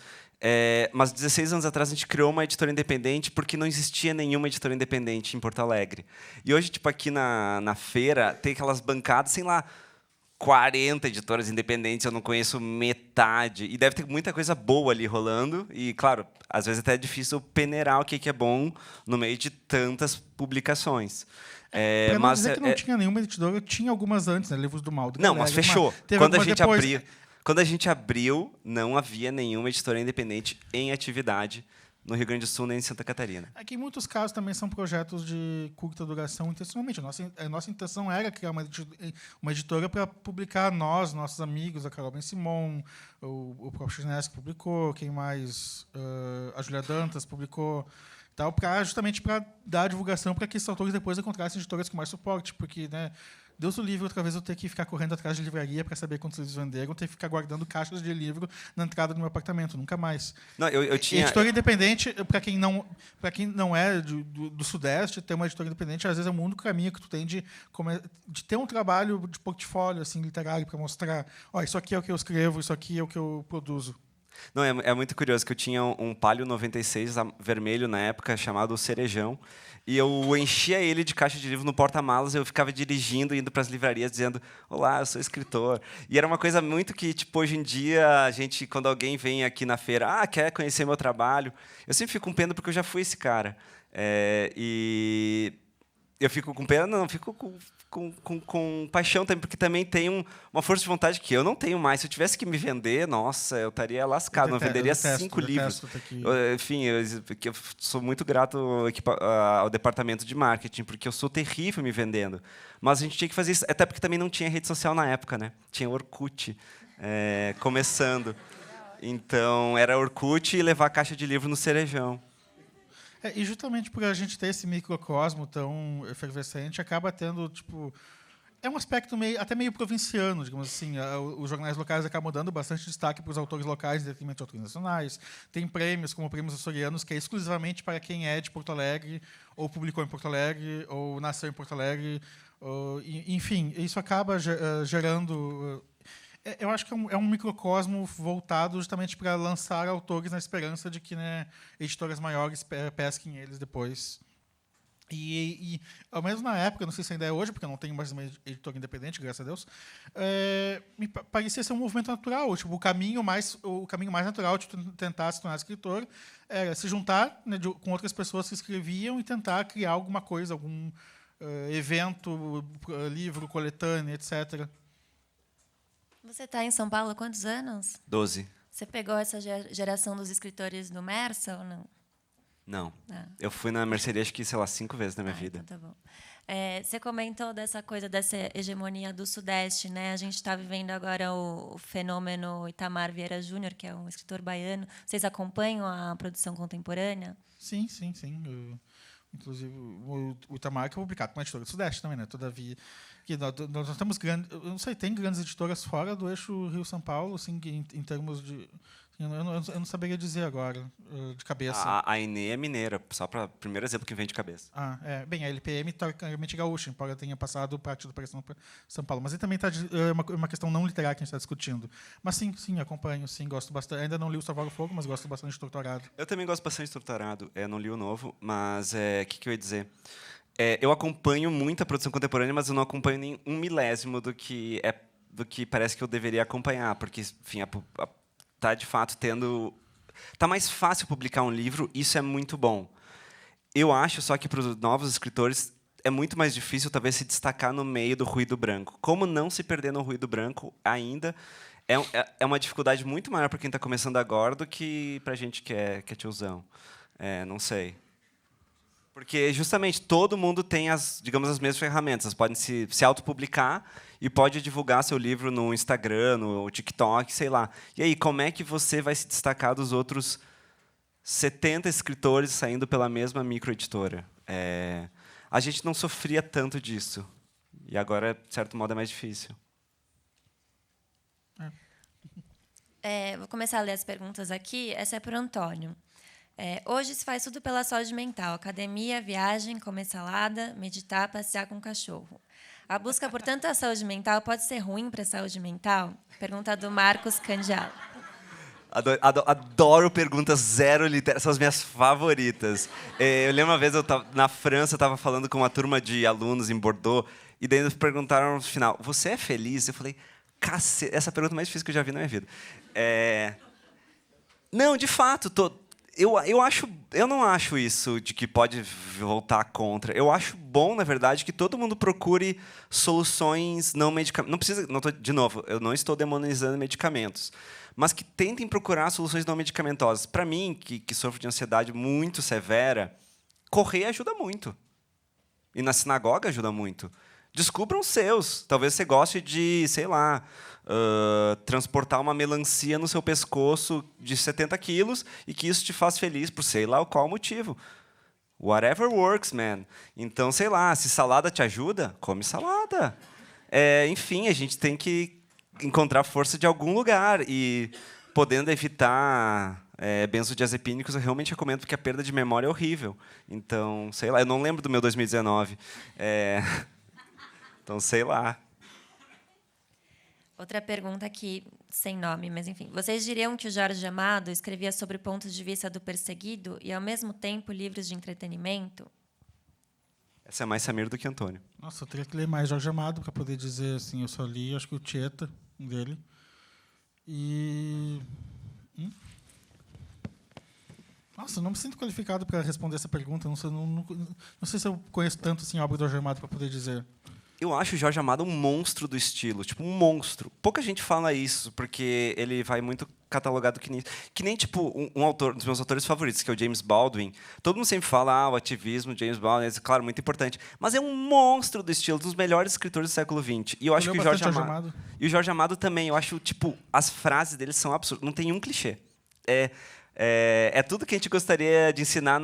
Mas 16 anos atrás a gente criou uma editora independente porque não existia nenhuma editora independente em Porto Alegre. E hoje, tipo, aqui na feira, tem aquelas bancadas, sei lá, 40 editoras independentes, eu não conheço metade. E deve ter muita coisa boa ali rolando. E, claro, às vezes até é difícil peneirar o que é bom no meio de tantas publicações. Para não dizer que não tinha nenhuma editora, tinha algumas antes, né? Livros do Mal. Não, mas fechou. Quando a gente abriu, não havia nenhuma editora independente em atividade no Rio Grande do Sul nem em Santa Catarina. Aqui, em muitos casos, também são projetos de curta duração intencionalmente. A nossa intenção era criar uma editora para publicar nossos amigos, a Carol Ben-Simon, o próprio Chinesco publicou, quem mais? A Julia Dantas publicou, tal, justamente para dar divulgação para que esses autores depois encontrassem editoras com mais suporte, porque, né, Deus o livre, outra vez eu ter que ficar correndo atrás de livraria para saber quantos eles venderam, ter que ficar guardando caixas de livro na entrada do meu apartamento, nunca mais. Não, eu tinha... Editora independente, para quem não é do Sudeste, ter uma editora independente, às vezes é o único caminho que tu tem de ter um trabalho de portfólio assim, literário para mostrar, isso aqui é o que eu escrevo, isso aqui é o que eu produzo. Não, é muito curioso que eu tinha um Palio 96 vermelho na época, chamado Cerejão, e eu enchia ele de caixa de livro no porta-malas, eu ficava dirigindo, indo para as livrarias, dizendo, olá, eu sou escritor. E era uma coisa muito que, tipo, hoje em dia, a gente, quando alguém vem aqui na feira, quer conhecer meu trabalho, eu sempre fico com pena porque eu já fui esse cara. E eu fico com pena, não, fico com paixão também, porque também tem uma força de vontade que eu não tenho mais. Se eu tivesse que me vender, nossa, eu estaria lascado, não venderia 5 livros. Enfim, eu sou muito grato ao departamento de marketing, porque eu sou terrível me vendendo. Mas a gente tinha que fazer isso, até porque também não tinha rede social na época, né? Tinha Orkut começando. Então, era Orkut e levar a caixa de livro no Cerejão. E justamente por a gente ter esse microcosmo tão efervescente, acaba tendo, tipo... É um aspecto até meio provinciano, digamos assim. Os jornais locais acabam dando bastante destaque para os autores locais, em detrimento de autores nacionais. Tem prêmios, como prêmios açorianos, que é exclusivamente para quem é de Porto Alegre, ou publicou em Porto Alegre, ou nasceu em Porto Alegre. Enfim, isso acaba gerando... Eu acho que é um microcosmo voltado justamente para lançar autores na esperança de que, né, editoras maiores pesquem eles depois. Ao menos na época, não sei se ainda é hoje, porque eu não tenho mais uma editora independente, graças a Deus, me parecia ser um movimento natural. Tipo, o caminho mais natural de tentar se tornar escritor era se juntar, né, com outras pessoas que escreviam e tentar criar alguma coisa, algum evento, livro, coletânea, etc. Você está em São Paulo há quantos anos? 12. Você pegou essa geração dos escritores do Mersa ou não? Não. Ah. Eu fui na mercearia, acho que, sei lá, 5 vezes na minha vida. Então tá bom. Você comentou dessa coisa, dessa hegemonia do Sudeste, né? A gente está vivendo agora o fenômeno Itamar Vieira Júnior, que é um escritor baiano. Vocês acompanham a produção contemporânea? Sim. Inclusive, o Itamar que é publicado com a editora do Sudeste também, né? Todavia, que nós temos grandes... Eu não sei, tem grandes editoras fora do eixo Rio-São Paulo, assim, em termos de... Eu não saberia dizer agora, de cabeça. A Inê é mineira, só para primeiro exemplo que vem de cabeça. Bem, a LPM teoricamente gaúcha, embora tenha passado parte do Operação para São Paulo. Mas aí também está uma questão não literária que a gente está discutindo. Mas sim, acompanho, sim, gosto bastante. Ainda não li o Salvar o Fogo, mas gosto bastante de Torturado. Eu também gosto bastante de Torturado. Não li o novo, mas o que eu ia dizer? Eu acompanho muito a produção contemporânea, mas eu não acompanho nem 1/1000 do que parece que eu deveria acompanhar, porque, enfim, tá de fato tendo... Tá mais fácil publicar um livro, isso é muito bom. Eu acho só que para os novos escritores é muito mais difícil talvez se destacar no meio do ruído branco. Como não se perder no ruído branco ainda é uma dificuldade muito maior para quem está começando agora do que para a gente que é tiozão. Não sei. Porque, justamente, todo mundo tem as mesmas ferramentas. Elas podem se autopublicar e pode divulgar seu livro no Instagram, no TikTok, sei lá. E aí, como é que você vai se destacar dos outros 70 escritores saindo pela mesma microeditora? A gente não sofria tanto disso. E agora, de certo modo, é mais difícil. Vou começar a ler as perguntas aqui. Essa é para o Antônio. Hoje se faz tudo pela saúde mental. Academia, viagem, comer salada, meditar, passear com o cachorro. A busca por tanta saúde mental pode ser ruim para a saúde mental? Pergunta do Marcos Candialo. Adoro perguntas zero literárias, são as minhas favoritas. Eu lembro uma vez, na França, eu estava falando com uma turma de alunos em Bordeaux, e daí eles perguntaram no final, você é feliz? Eu falei, cacete, essa é a pergunta mais difícil que eu já vi na minha vida. Não, de fato, eu não acho isso de que pode voltar contra. Eu acho bom, na verdade, que todo mundo procure soluções não medicamentos. De novo, eu não estou demonizando medicamentos, mas que tentem procurar soluções não medicamentosas. Para mim, que sofro de ansiedade muito severa, correr ajuda muito. E na sinagoga ajuda muito. Descubram os seus. Talvez você goste de, sei lá, transportar uma melancia no seu pescoço de 70 quilos e que isso te faz feliz por sei lá qual motivo. Whatever works, man. Então, sei lá, se salada te ajuda, come salada. Enfim, a gente tem que encontrar força de algum lugar. E, podendo evitar benzodiazepínicos, eu realmente recomendo, porque a perda de memória é horrível. Então, sei lá, eu não lembro do meu 2019. Então, sei lá. Outra pergunta aqui, sem nome, mas enfim. Vocês diriam que o Jorge Amado escrevia sobre pontos de vista do perseguido e, ao mesmo tempo, livros de entretenimento? Essa é mais Samir do que Antônio. Nossa, eu teria que ler mais Jorge Amado para poder dizer assim. Eu só li, acho que o Tieta dele. Nossa, eu não me sinto qualificado para responder essa pergunta. Não sei se eu conheço tanto assim, a obra do Jorge Amado para poder dizer. Eu acho o Jorge Amado um monstro do estilo, tipo, um monstro. Pouca gente fala isso, porque ele vai muito catalogado que nem tipo, um autor, um dos meus autores favoritos, que é o James Baldwin. Todo mundo sempre fala, o ativismo, James Baldwin, é claro, muito importante. Mas é um monstro do estilo, um dos melhores escritores do século XX. E eu acho que o Jorge Amado... E o Jorge Amado também, eu acho, tipo, as frases dele são absurdas. Não tem um clichê. É tudo que a gente gostaria de ensinar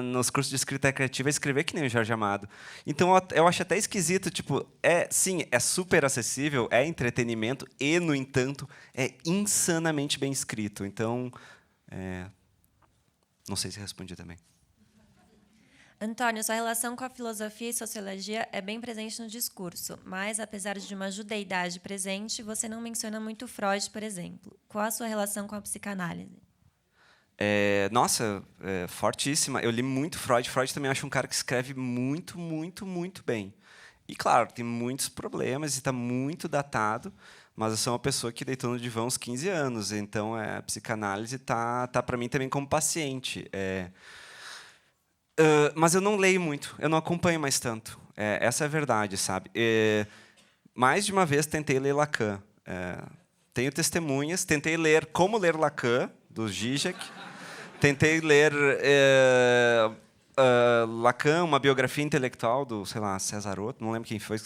nos cursos de escrita criativa, é escrever que nem o Jorge Amado. Então, eu acho até esquisito, tipo, sim, é super acessível, é entretenimento e, no entanto, é insanamente bem escrito. Então, não sei se respondi também. Antônio, sua relação com a filosofia e sociologia é bem presente no discurso, mas, apesar de uma judeidade presente, você não menciona muito Freud, por exemplo. Qual a sua relação com a psicanálise? Nossa, fortíssima. Eu li muito Freud. Freud também acho um cara que escreve muito, muito, muito bem. E, claro, tem muitos problemas e está muito datado, mas eu sou uma pessoa que deitou no divã há uns 15 anos, então a psicanálise tá para mim também como paciente. Mas eu não leio muito, eu não acompanho mais tanto. Essa é a verdade, sabe? Mais de uma vez tentei ler Lacan. Tenho testemunhas, tentei ler Como Ler Lacan, do Zizek. Tentei ler Lacan, uma biografia intelectual do, sei lá, Cesarotto, não lembro quem foi.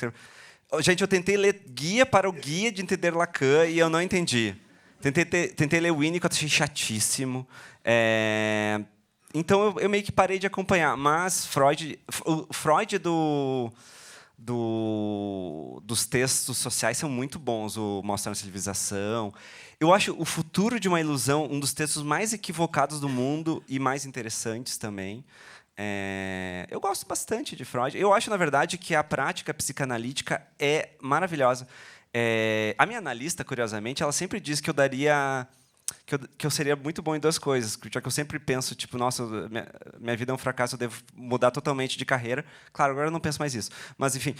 Gente, eu tentei ler Guia para o Guia de Entender Lacan e eu não entendi. Tentei ler Winnicott, achei chatíssimo. Então eu meio que parei de acompanhar. Mas o Freud dos textos sociais são muito bons, o Mostrando a Civilização. Eu acho O Futuro de uma Ilusão um dos textos mais equivocados do mundo e mais interessantes também. Eu gosto bastante de Freud. Eu acho, na verdade, que a prática psicanalítica é maravilhosa. A minha analista, curiosamente, ela sempre diz que eu daria... Que eu seria muito bom em duas coisas. Já que eu sempre penso, tipo, nossa, minha vida é um fracasso, eu devo mudar totalmente de carreira. Claro, agora eu não penso mais isso. Mas, enfim,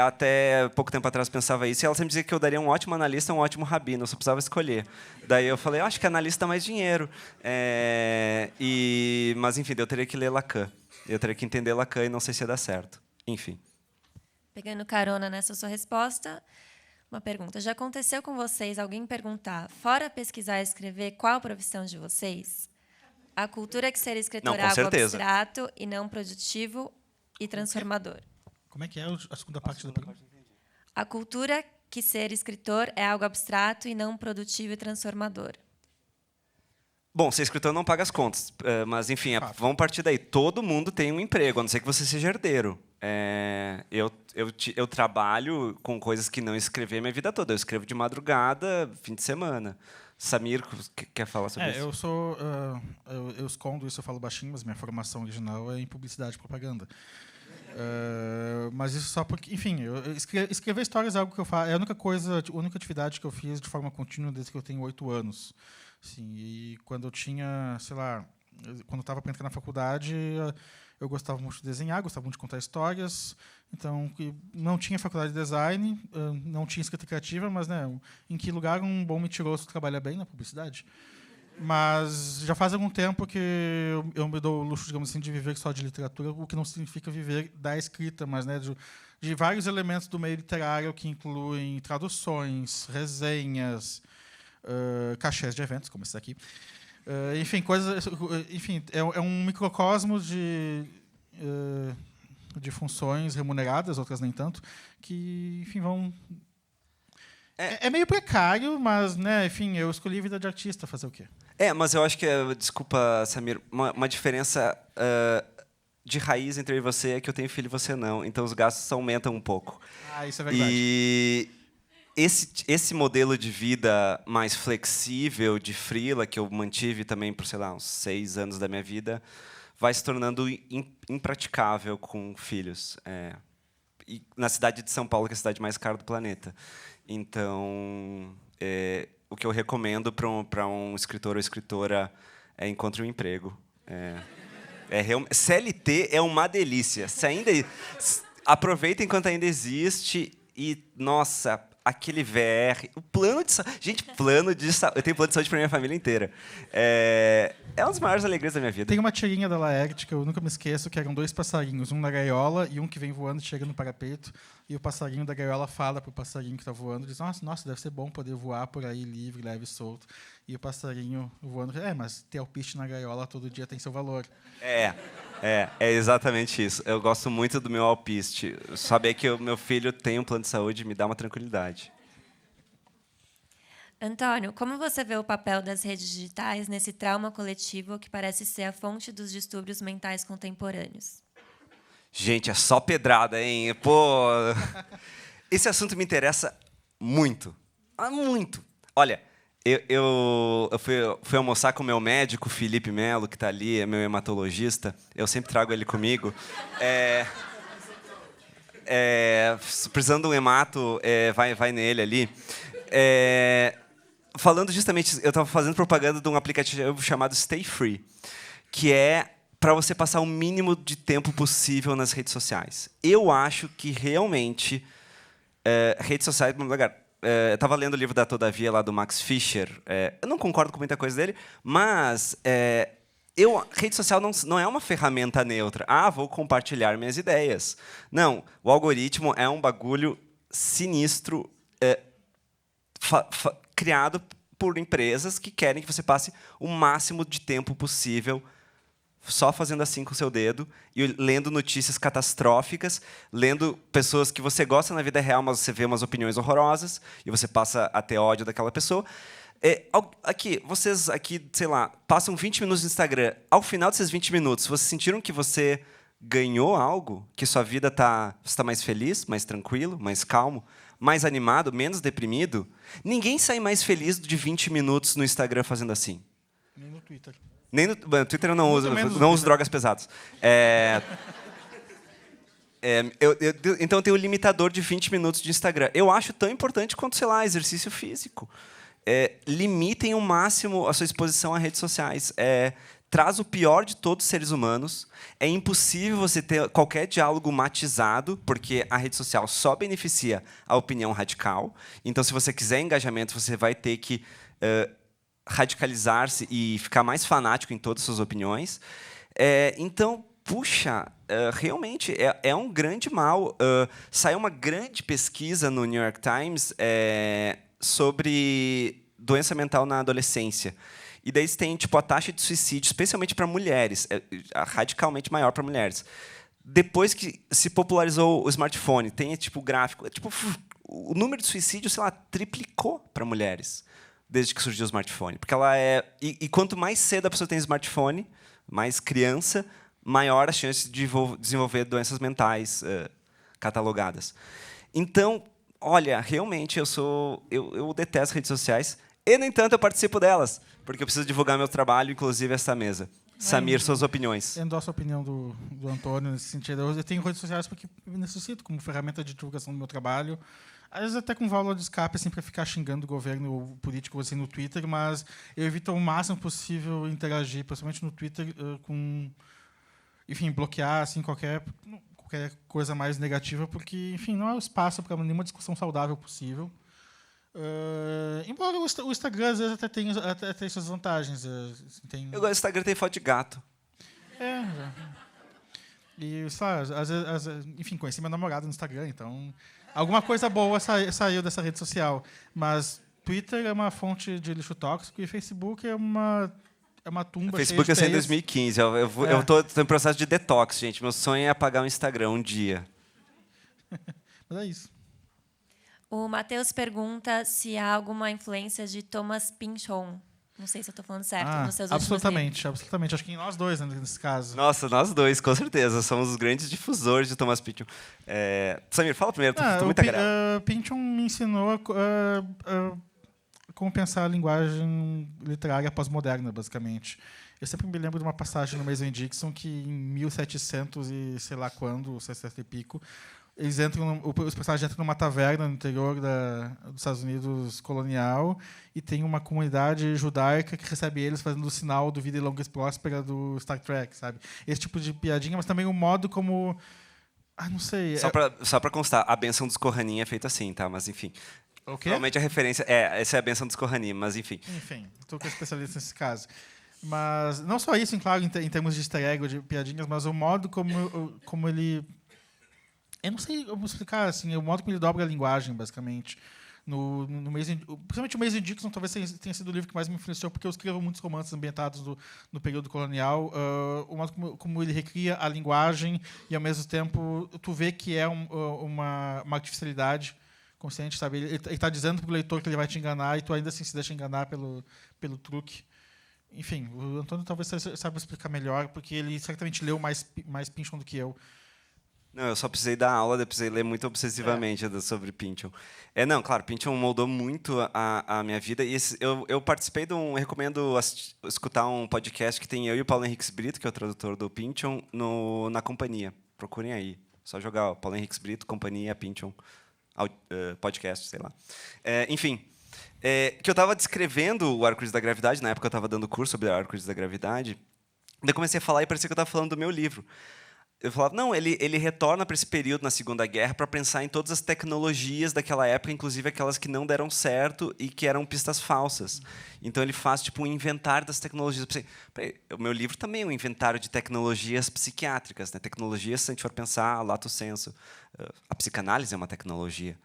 até pouco tempo atrás pensava isso, e ela sempre dizia que eu daria um ótimo analista, um ótimo rabino, eu só precisava escolher. Daí eu falei, acho que analista dá mais dinheiro. Mas, enfim, eu teria que ler Lacan. Eu teria que entender Lacan e não sei se ia dar certo. Enfim. Pegando carona nessa sua resposta, uma pergunta. Já aconteceu com vocês alguém perguntar, fora pesquisar e escrever, qual a profissão de vocês? A cultura que ser escritor é algo abstrato e não produtivo e transformador. Como é que é a segunda parte da pergunta? A cultura que ser escritor é algo abstrato e não produtivo e transformador. Bom, ser escritor não paga as contas, mas, enfim, vamos partir daí. Todo mundo tem um emprego, a não ser que você seja herdeiro. Eu trabalho com coisas que não escrevi a minha vida toda. Eu escrevo de madrugada, fim de semana. Samir, quer falar sobre isso? Eu escondo isso, eu falo baixinho, mas minha formação original é em publicidade e propaganda. Mas isso só porque, enfim, escrever histórias é algo que eu faço. É a única atividade que eu fiz de forma contínua desde que eu tenho 8 anos. Sim, e quando eu tinha, sei lá, quando eu estava para entrar na faculdade, eu gostava muito de desenhar, gostava muito de contar histórias. Então, não tinha faculdade de design, não tinha escrita criativa, mas, né, em que lugar um bom mentiroso trabalha bem na publicidade? Mas já faz algum tempo que eu me dou o luxo, digamos assim, de viver só de literatura, o que não significa viver da escrita, mas, né, de vários elementos do meio literário que incluem traduções, resenhas, cachês de eventos, como esse aqui. Enfim, é um microcosmo de funções remuneradas, outras nem tanto, que, enfim, vão... É meio precário, mas, né, enfim, eu escolhi a vida de artista, fazer o quê? Mas eu acho que, desculpa, Samir, uma diferença de raiz entre eu e você é que eu tenho filho e você não, então os gastos aumentam um pouco. Isso é verdade. E esse modelo de vida mais flexível, de freela, que eu mantive também por, sei lá, uns 6 anos da minha vida, vai se tornando impraticável com filhos. E na cidade de São Paulo, que é a cidade mais cara do planeta. Então, o que eu recomendo para um escritor ou escritora é encontre um emprego. CLT é uma delícia. Aproveita enquanto ainda existe e, nossa, aquele VR, o plano de saúde. Gente, plano de saúde. Eu tenho plano de saúde para minha família inteira. É uma das maiores alegrias da minha vida. Tem uma tirinha da Laerte que eu nunca me esqueço, que eram 2 passarinhos, um na gaiola e um que vem voando e chega no parapeito. E o passarinho da gaiola fala pro passarinho que está voando, diz, nossa, deve ser bom poder voar por aí livre, leve e solto. E o passarinho voando, mas ter alpiste na gaiola todo dia tem seu valor. É exatamente isso. Eu gosto muito do meu alpiste. Saber que o meu filho tem um plano de saúde me dá uma tranquilidade. Antônio, como você vê o papel das redes digitais nesse trauma coletivo que parece ser a fonte dos distúrbios mentais contemporâneos? Gente, é só pedrada, hein? Pô, esse assunto me interessa muito. Muito. Olha, eu fui almoçar com o meu médico, Felipe Melo, que está ali, é meu hematologista. Eu sempre trago ele comigo. Precisando de um hemato, vai nele ali. falando justamente, eu estava fazendo propaganda de um aplicativo chamado Stay Free, que é para você passar o mínimo de tempo possível nas redes sociais. Eu acho que realmente redes sociais, em primeiro lugar, eu estava lendo o livro da Todavia lá do Max Fischer. Eu não concordo com muita coisa dele, mas rede social não é uma ferramenta neutra. Vou compartilhar minhas ideias. Não, o algoritmo é um bagulho sinistro, criado por empresas que querem que você passe o máximo de tempo possível só fazendo assim com o seu dedo e lendo notícias catastróficas, lendo pessoas que você gosta na vida real, mas você vê umas opiniões horrorosas e você passa a ter ódio daquela pessoa. Vocês aqui, sei lá, passam 20 minutos no Instagram. Ao final desses 20 minutos, vocês sentiram que você ganhou algo? Que sua vida você está mais feliz, mais tranquilo, mais calmo, mais animado, menos deprimido? Ninguém sai mais feliz de 20 minutos no Instagram fazendo assim. Nem no Twitter. Nem no Twitter eu não uso drogas pesadas. Então tem o limitador de 20 minutos de Instagram. Eu acho tão importante quanto, sei lá, exercício físico. Limitem ao máximo a sua exposição a redes sociais. Traz o pior de todos os seres humanos. É impossível você ter qualquer diálogo matizado, porque a rede social só beneficia a opinião radical. Então, se você quiser engajamento, você vai ter que radicalizar-se e ficar mais fanático em todas as suas opiniões. Então, puxa, realmente é um grande mal. Saiu uma grande pesquisa no New York Times sobre doença mental na adolescência. E daí você tem a taxa de suicídio, especialmente para mulheres, radicalmente maior para mulheres. Depois que se popularizou o smartphone, tem gráfico, o número de suicídios, sei lá, triplicou para mulheres desde que surgiu o smartphone. Porque ela e quanto mais cedo a pessoa tem smartphone, mais criança, maior a chance de desenvolver doenças mentais catalogadas. Então, olha, realmente eu detesto redes sociais e, no entanto, eu participo delas, porque eu preciso divulgar meu trabalho, inclusive esta mesa. Samir, suas opiniões. Eu endosso a opinião do Antônio nesse sentido. Eu tenho redes sociais porque eu necessito como ferramenta de divulgação do meu trabalho. Às vezes até com válvula de escape, assim, para ficar xingando o governo ou político assim, no Twitter, mas eu evito o máximo possível interagir, principalmente no Twitter, enfim, bloquear assim, qualquer coisa mais negativa, porque, enfim, não é o espaço para nenhuma discussão saudável possível. Embora o Instagram, às vezes, até tem suas vantagens. Eu gosto do Instagram, tem foto de gato. E, sabe, às vezes, enfim, conheci meu namorado no Instagram, então alguma coisa boa saiu dessa rede social. Mas Twitter é uma fonte de lixo tóxico e Facebook é uma tumba. Facebook eu saí em 2015. Eu estou em processo de detox, gente. Meu sonho é apagar o Instagram um dia. Mas é isso. O Matheus pergunta se há alguma influência de Thomas Pynchon. Não sei se eu estou falando certo nos seus últimos livros. Absolutamente. Acho que em nós dois, né, nesse caso. Nossa, nós dois, com certeza. Somos os grandes difusores de Thomas Pynchon. Samir, fala primeiro. Tô muito agrado. Pynchon me ensinou a como pensar a linguagem literária pós-moderna, basicamente. Eu sempre me lembro de uma passagem no Mason Dixon que, em 1700 e sei lá quando, 60 e pico, os personagens entram numa taverna no interior dos Estados Unidos colonial e tem uma comunidade judaica que recebe eles fazendo o sinal do Vida Longa e Próspera do Star Trek, sabe? Esse tipo de piadinha, mas também o modo como... não sei... Só para constar, a benção dos Kohanim é feita assim, tá? Mas, enfim... O quê? Realmente a referência... essa é a benção dos Kohanim, mas, enfim... Enfim, estou com especialista nesse caso. Mas não só isso, claro, em termos de easter egg, de piadinhas, mas o modo como ele... Eu não sei como explicar, assim, o modo como ele dobra a linguagem, basicamente. Principalmente o Mason Dixon talvez tenha sido o livro que mais me influenciou, porque eu escrevo muitos romances ambientados no período colonial. O modo como ele recria a linguagem e, ao mesmo tempo, tu vê que é uma artificialidade consciente, sabe? Ele está dizendo para o leitor que ele vai te enganar e tu ainda assim se deixa enganar pelo truque. Enfim, o Antônio talvez saiba explicar melhor, porque ele certamente leu mais Pynchon do que eu. Não, eu só precisei dar aula, depois precisei ler muito obsessivamente sobre Pynchon. Não, claro, Pynchon moldou muito a minha vida. E eu participei eu recomendo escutar um podcast que tem eu e o Paulo Henriques Brito, que é o tradutor do Pynchon, na Companhia. Procurem aí. Só jogar Paulo Henriques Brito, Companhia, Pynchon, podcast, sei lá. Enfim, Que eu estava descrevendo o arco-íris da gravidade, na época eu estava dando curso sobre o arco-íris da gravidade, daí eu comecei a falar e parecia que eu estava falando do meu livro. Eu falava, não, ele retorna para esse período na Segunda Guerra para pensar em todas as tecnologias daquela época, inclusive aquelas que não deram certo e que eram pistas falsas. Então ele faz tipo um inventário das tecnologias. Eu pensei, o meu livro também é um inventário de tecnologias psiquiátricas, né? Tecnologias, se a gente for pensar, lato sensu, a psicanálise é uma tecnologia.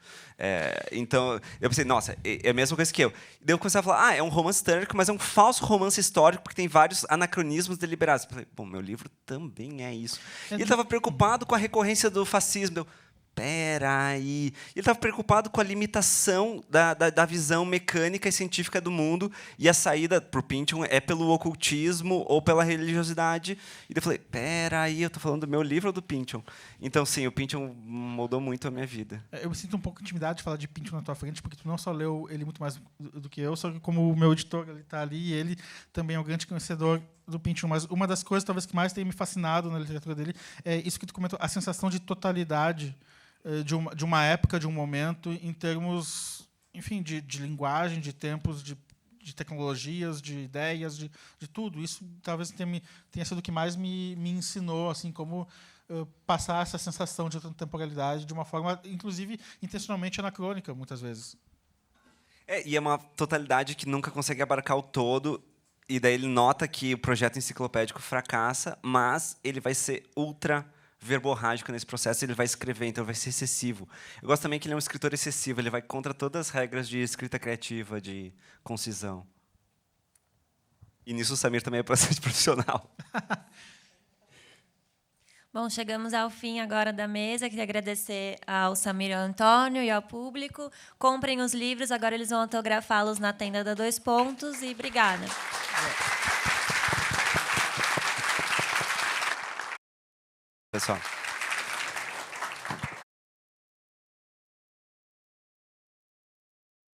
Então eu pensei, nossa, é a mesma coisa que eu. Daí eu comecei a falar, é um romance histórico, mas é um falso romance histórico porque tem vários anacronismos deliberados. Eu falei, bom, meu livro também é isso. E ele estava preocupado com a recorrência do fascismo. Peraí. Ele estava preocupado com a limitação da visão mecânica e científica do mundo, e a saída para o Pynchon é pelo ocultismo ou pela religiosidade. E eu falei, peraí, eu estou falando do meu livro ou do Pynchon? Então, sim, o Pynchon mudou muito a minha vida. Eu me sinto um pouco intimidado de falar de Pynchon na tua frente, porque tu não só leu ele muito mais do que eu, só que como o meu editor está ali, e ele também é um grande conhecedor do Pynchon. Mas uma das coisas talvez que mais tenha me fascinado na literatura dele é isso que tu comentou, a sensação de totalidade de uma época, de um momento, em termos, enfim, de linguagem, de tempos, de tecnologias, de ideias, de tudo. Isso talvez tenha sido o que mais me ensinou, assim, como passar essa sensação de temporalidade de uma forma, inclusive, intencionalmente anacrônica, muitas vezes. E é uma totalidade que nunca consegue abarcar o todo, e daí ele nota que o projeto enciclopédico fracassa, mas ele vai ser ultra verborrágico nesse processo, ele vai escrever, então ele vai ser excessivo. Eu gosto também que ele é um escritor excessivo, ele vai contra todas as regras de escrita criativa, de concisão. E nisso o Samir também é bastante profissional. Bom, chegamos ao fim agora da mesa. Queria agradecer ao Samir e ao Antônio e ao público. Comprem os livros, agora eles vão autografá-los na tenda da 2 Pontos, e obrigada. Pessoal.